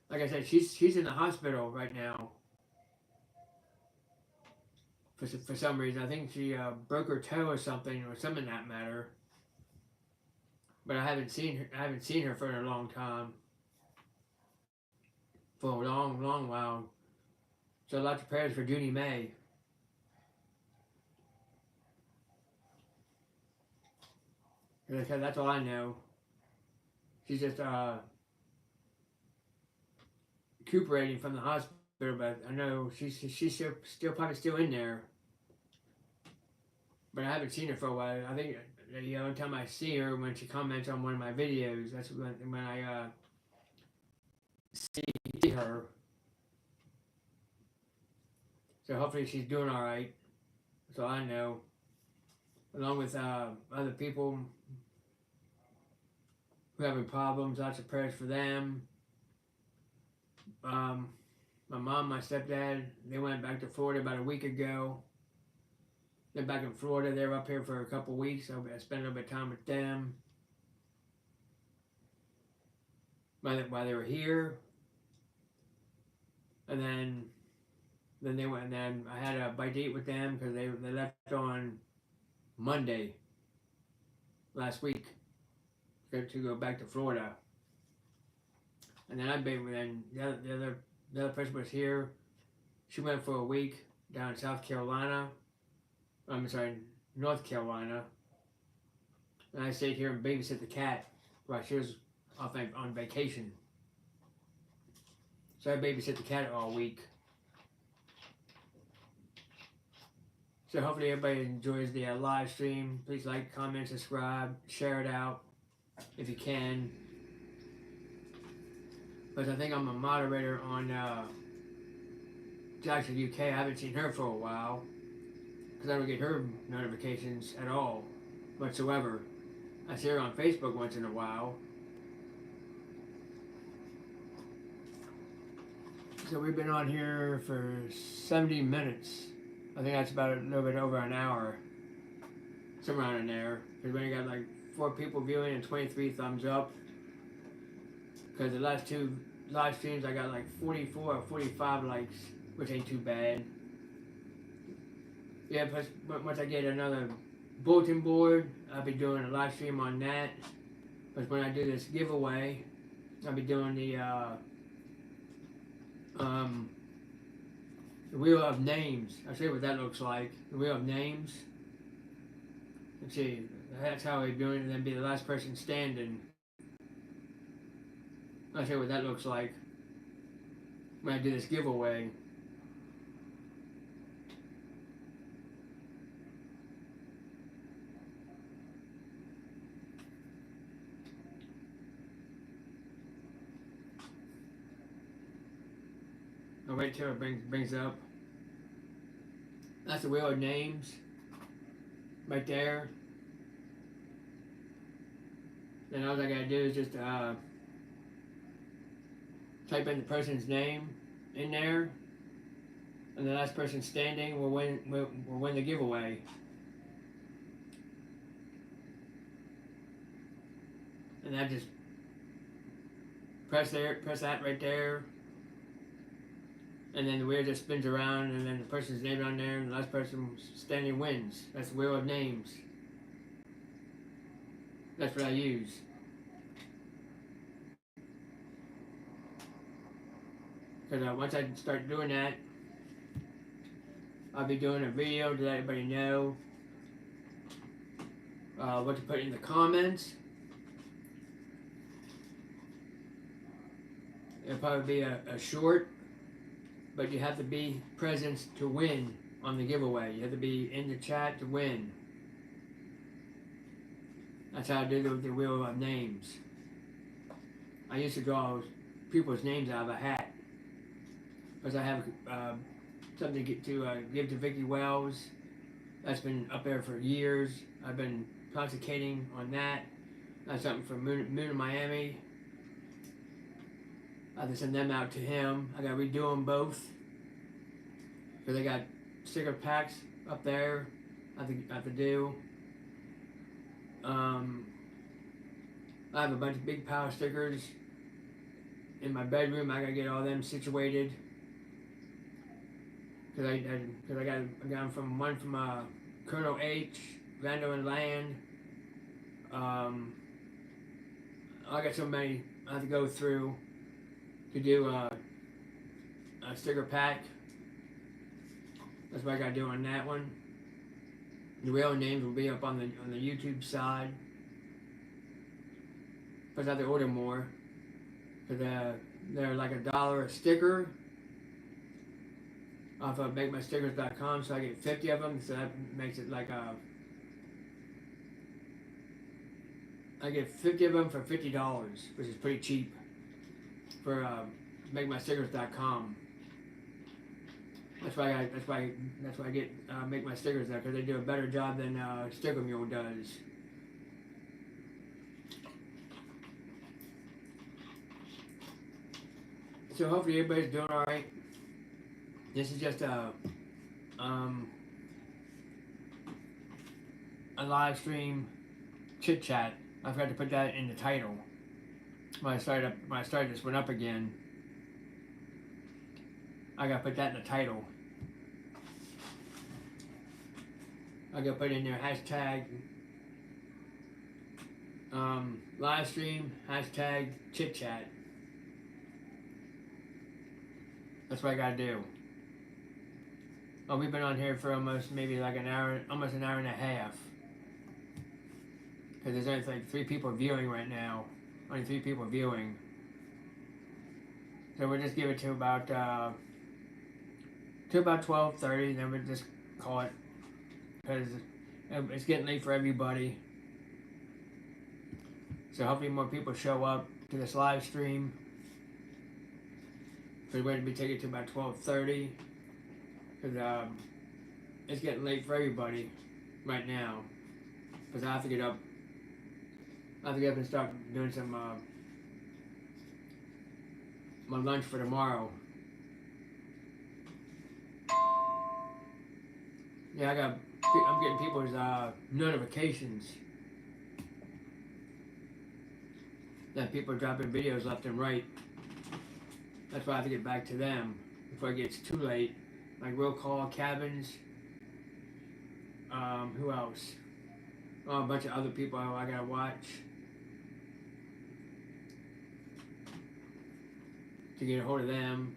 like I said, she's in the hospital right now. For some reason, I think she broke her toe or something in that matter. But I haven't seen her for a long time. For a long while. So lots of prayers for Judy May. Because that's all I know. She's just recuperating from the hospital, but I know she's still probably still in there. But I haven't seen her for a while. I think the only time I see her when she comments on one of my videos. That's when I see her. So hopefully she's doing all right. That's all I know. Along with other people who are having problems, lots of prayers for them. My mom, my stepdad, they went back to Florida about a week ago. They're back in Florida. They're up here for a couple weeks. So I spent a little bit of time with them while they were here. And then they went. And then I had a bite to eat with them because they left on Monday last week to go back to Florida. And then the other person was here. She went for a week down in South Carolina. I'm sorry, North Carolina. And I stayed here and babysat the cat while she was off on vacation. So I babysit the cat all week. So hopefully everybody enjoys the live stream. Please like, comment, subscribe, share it out if you can. But I think I'm a moderator on Jackson UK. I haven't seen her for a while because I don't get her notifications at all whatsoever. I see her on Facebook once in a while. So we've been on here for 70 minutes. I think that's about a little bit over an hour. Somewhere around in there. Because we only got like 4 people viewing and 23 thumbs up. Because the last 2 live streams I got like 44 or 45 likes, which ain't too bad. Yeah, but once I get another bulletin board, I'll be doing a live stream on that. But when I do this giveaway, I'll be doing the Wheel of Names. I'll show you what that looks like. The Wheel of Names. Let's see. That's how we're doing it, and then be the last person standing. I'll show you what that looks like when I do this giveaway. I'll wait till it brings up. That's the Wheel of Names. Right there. Then all I gotta do is just type in the person's name in there, and the last person standing will win the giveaway. And I just press that right there, and then the wheel just spins around, and then the person's name on there, and the last person standing wins. That's the Wheel of Names. That's what I use. Because once I start doing that, I'll be doing a video to let everybody know what to put in the comments. It'll probably be a short, but you have to be present to win on the giveaway. You have to be in the chat to win. That's how I do the Wheel of Names. I used to draw people's names out of a hat. Because I have something to give to Vicki Wells. That's been up there for years. I've been concentrating on that. That's something from Moon of Miami. I have to send them out to him. I got to redo them both. Because they got sticker packs up there I have to do. I have a bunch of big power stickers in my bedroom. I got to get all them situated. Because I got them from Colonel H, Randall and Land. I got so many I have to go through to do a sticker pack. That's what I got to do on that one. The real names will be up on the YouTube side. But I have to order more. Because they're like $1 a sticker. Off of MakeMyStickers.com, so I get 50 of them, so that makes it like I get 50 of them for $50, which is pretty cheap for MakeMyStickers.com. That's why I get Make My Stickers there, because they do a better job than Sticker Mule does. So hopefully everybody's doing all right. This is just a live stream chit chat. I forgot to put that in the title when I started this one up again. I gotta put that in the title. I gotta put in there hashtag live stream, hashtag chit chat. That's what I gotta do. Oh, we've been on here for almost maybe like an hour, almost an hour and a half. Because there's only like 3 people viewing right now. only 3 people viewing. So we'll just give it to about 12:30, then we'll just call it, because it's getting late for everybody. So hopefully more people show up to this live stream. So we're going to be taking it to about 12:30, because it's getting late for everybody right now. Because I have to get up. I have to get up and start doing some my lunch for tomorrow. Yeah, I'm getting people's notifications that people are dropping videos left and right. That's why I have to get back to them before it gets too late. Like Real Call, Cabins. Who else? Oh, a bunch of other people I gotta watch to get a hold of them.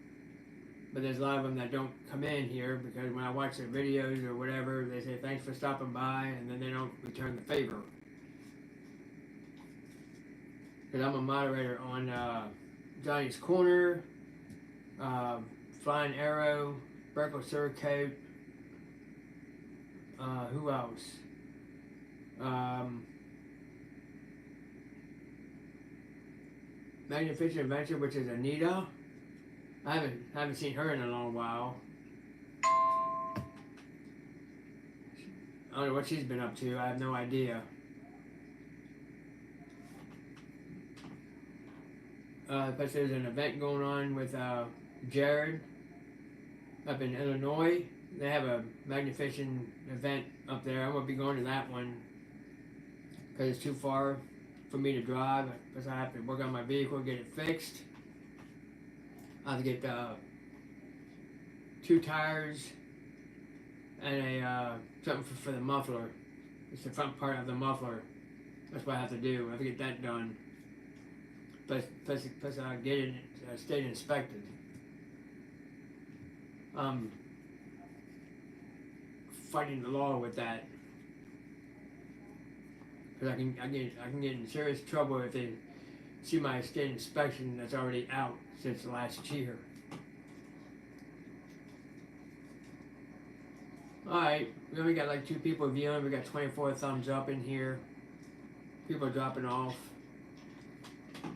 But there's a lot of them that don't come in here because when I watch their videos or whatever, they say thanks for stopping by, and then they don't return the favor. Because I'm a moderator on Johnny's Corner, Flying Arrow, Berkeley Surcoat. Who else? Magnificent Adventure, which is Anita. I haven't seen her in a long while. I don't know what she's been up to. I have no idea. But there's an event going on with Jared up in Illinois. They have a Magnificent event up there. I'm gonna be going to that one because it's too far for me to drive. Because I have to work on my vehicle, get it fixed. I have to get 2 tires and a something for the muffler. It's the front part of the muffler. That's what I have to do. I have to get that done. Plus get it state inspected. Fighting the law with that, because I can get in serious trouble if they see my state inspection that's already out since last year. Alright, we only got like 2 people viewing. We got 24 thumbs up in here. People are dropping off.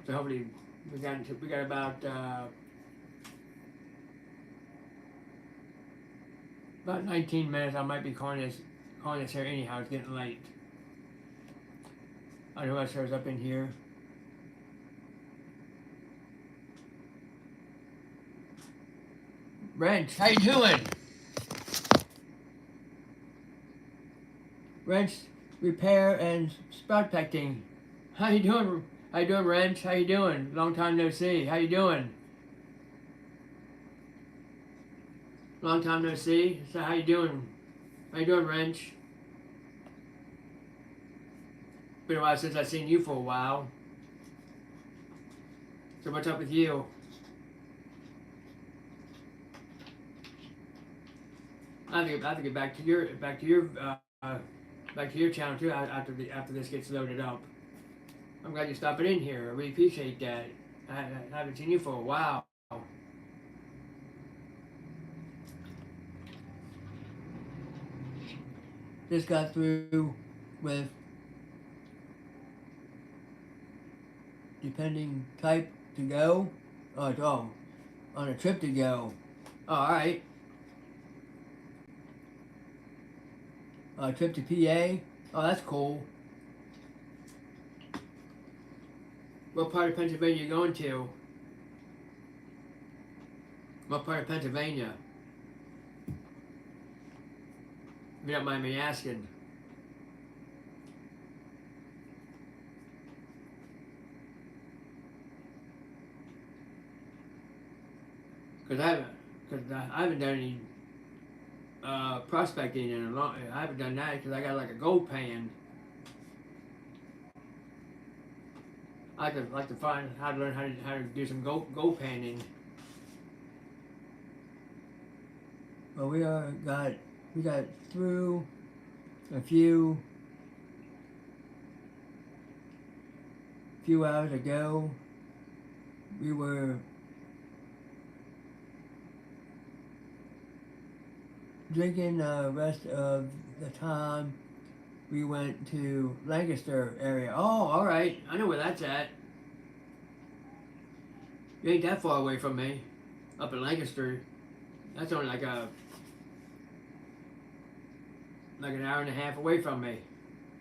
So hopefully we got about 19 minutes. I might be calling this here anyhow. It's getting late. I don't know what shows up in here. Wrench, how you doing? Wrench repair and sprout protecting. How you doing? How you doing, Wrench? How you doing? Long time no see. How you doing? Long time no see. So how you doing? How you doing, Wrench? Been a while since I've seen you for a while. So what's up with you? I have to get back to your channel too after this gets loaded up. I'm glad you're stopping in here. I really appreciate that. I haven't seen you for a while. Just got through with depending type to go. Oh, on a trip to go. Oh, all right. Trip to PA. Oh, that's cool. What part of Pennsylvania are you going to? What part of Pennsylvania? If you don't mind me asking. Because I haven't done any prospecting in a long. I haven't done that because I got like a gold pan. I would like to find how to learn how to do some gold panning. Well, we got through a few few hours ago. We were drinking the rest of the time. We went to Lancaster area. Oh, all right. I know where that's at. You ain't that far away from me. Up in Lancaster. That's only like an hour and a half away from me.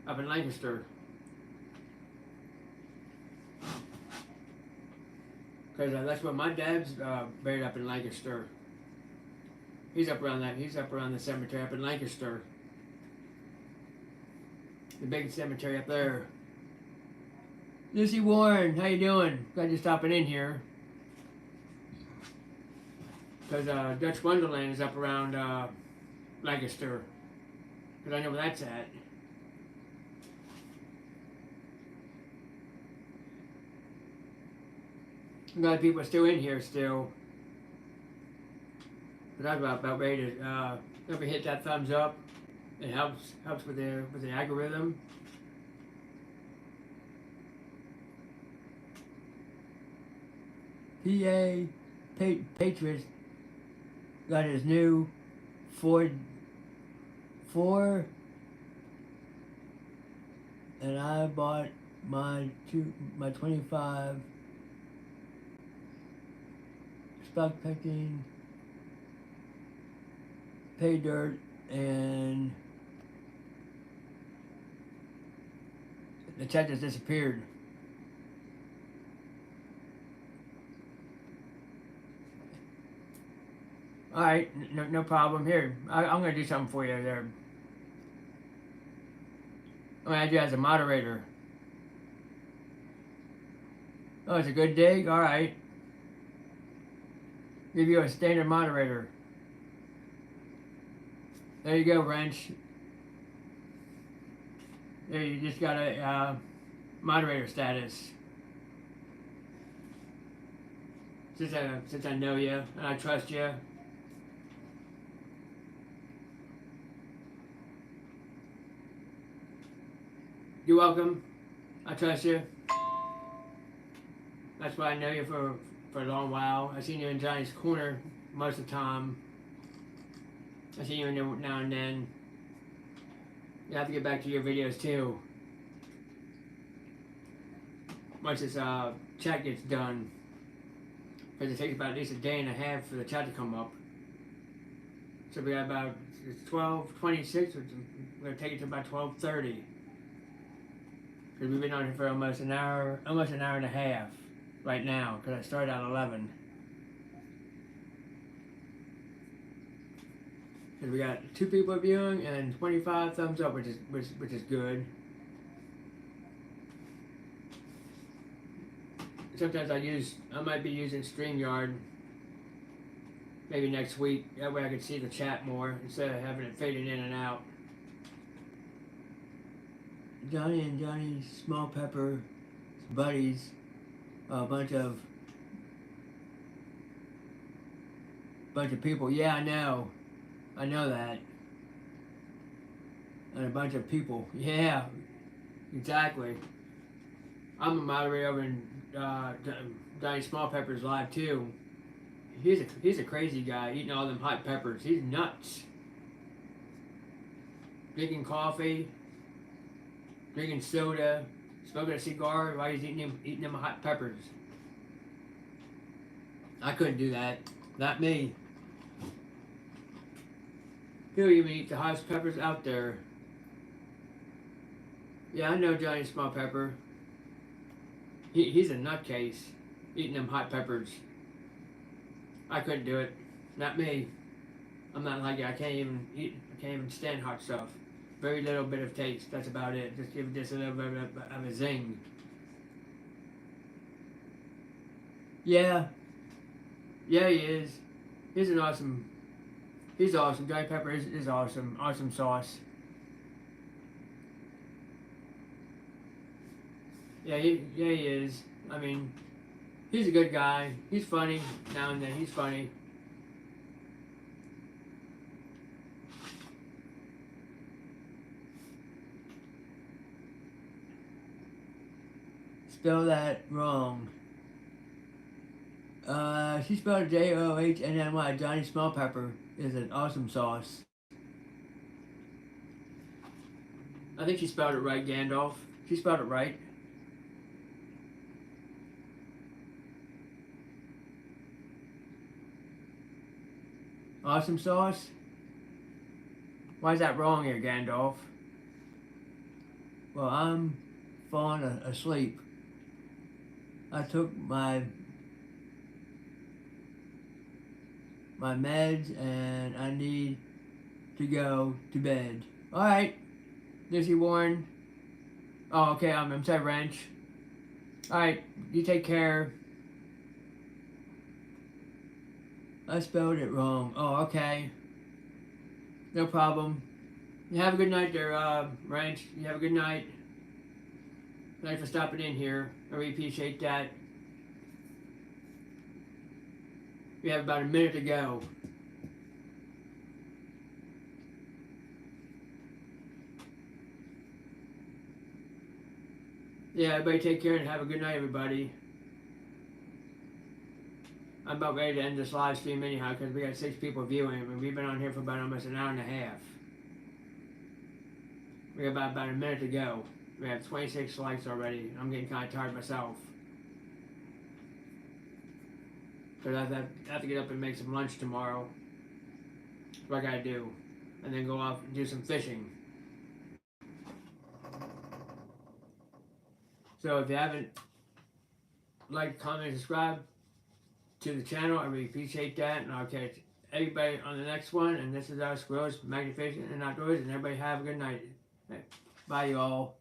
Up in Lancaster. Because that's where my dad's buried, up in Lancaster. He's up around that. He's up around the cemetery up in Lancaster. The big cemetery up there. Lucy Warren, how you doing? Glad you're stopping in here. Because Dutch Wonderland is up around Lancaster. Because I know where that's at. I'm glad people are still in here still. But I'm about ready to if we hit that thumbs up. It helps with the algorithm. Patriots got his new Ford, and I bought my 25 stock picking, pay dirt, and the chat just disappeared. All right, no problem. Here, I'm gonna do something for you there. I'm gonna add you as a moderator. Oh, it's a good dig? All right. Give you a standard moderator. There you go, Wrench. There, you just got a moderator status. Since I know you and I trust you. You're welcome. I trust you. That's why I know you for a long while. I've seen you in Johnny's Corner most of the time. I see you in there now and then. You have to get back to your videos too. Once this chat gets done. Because it takes about at least a day and a half for the chat to come up. So we got about 12:26, which we're going to take it to about 12:30. Because we've been on here for almost an hour and a half right now. Because I started at 11. Because we got 2 people viewing and 25 thumbs up, which is good. Sometimes I might be using StreamYard maybe next week. That way I can see the chat more instead of having it fading in and out. Johnny and Johnny Small Pepper buddies, a bunch of people. Yeah, I know that. And a bunch of people. Yeah, exactly. I'm a moderator over in Johnny Small Pepper's live too. He's a crazy guy eating all them hot peppers. He's nuts. Drinking coffee, drinking soda, smoking a cigar while he's eating them hot peppers. I couldn't do that. Not me. He'll even eat the hottest peppers out there. Yeah, I know Johnny Small Pepper. He's a nutcase, eating them hot peppers. I couldn't do it. Not me. I'm not like you. I can't even stand hot stuff. Very little bit of taste. That's about it. Just give it just a little bit of a zing. Yeah. Yeah, he is. He's awesome. Johnny Pepper is awesome. Awesome sauce. Yeah, he is. I mean, he's a good guy. He's funny now and then. He's funny. spelled that wrong. She spelled it Johny. Johnny Small Pepper is an awesome sauce. I think she spelled it right, Gandalf. She spelled it right. Awesome sauce? Why is that wrong here, Gandalf? Well, I'm falling asleep. I took my meds and I need to go to bed. Alright, Lizzie Warren. Oh, okay, I'm sorry, Wrench. Alright, you take care. I spelled it wrong. Oh, okay. No problem. You have a good night there, Wrench. You have a good night. Thanks for stopping in here. I really appreciate that. We have about a minute to go. Yeah, everybody take care and have a good night, everybody. I'm about ready to end this live stream anyhow because we got 6 people viewing and we've been on here for about almost an hour and a half. We got about a minute to go. We have 26 likes already. I'm getting kind of tired myself. Because I have to get up and make some lunch tomorrow. That's what I gotta do. And then go off and do some fishing. So if you haven't liked, comment, and subscribe to the channel, I really appreciate that. And I'll catch everybody on the next one. And this is our Squirrels Magnification and Outdoors. And everybody have a good night. Bye, y'all.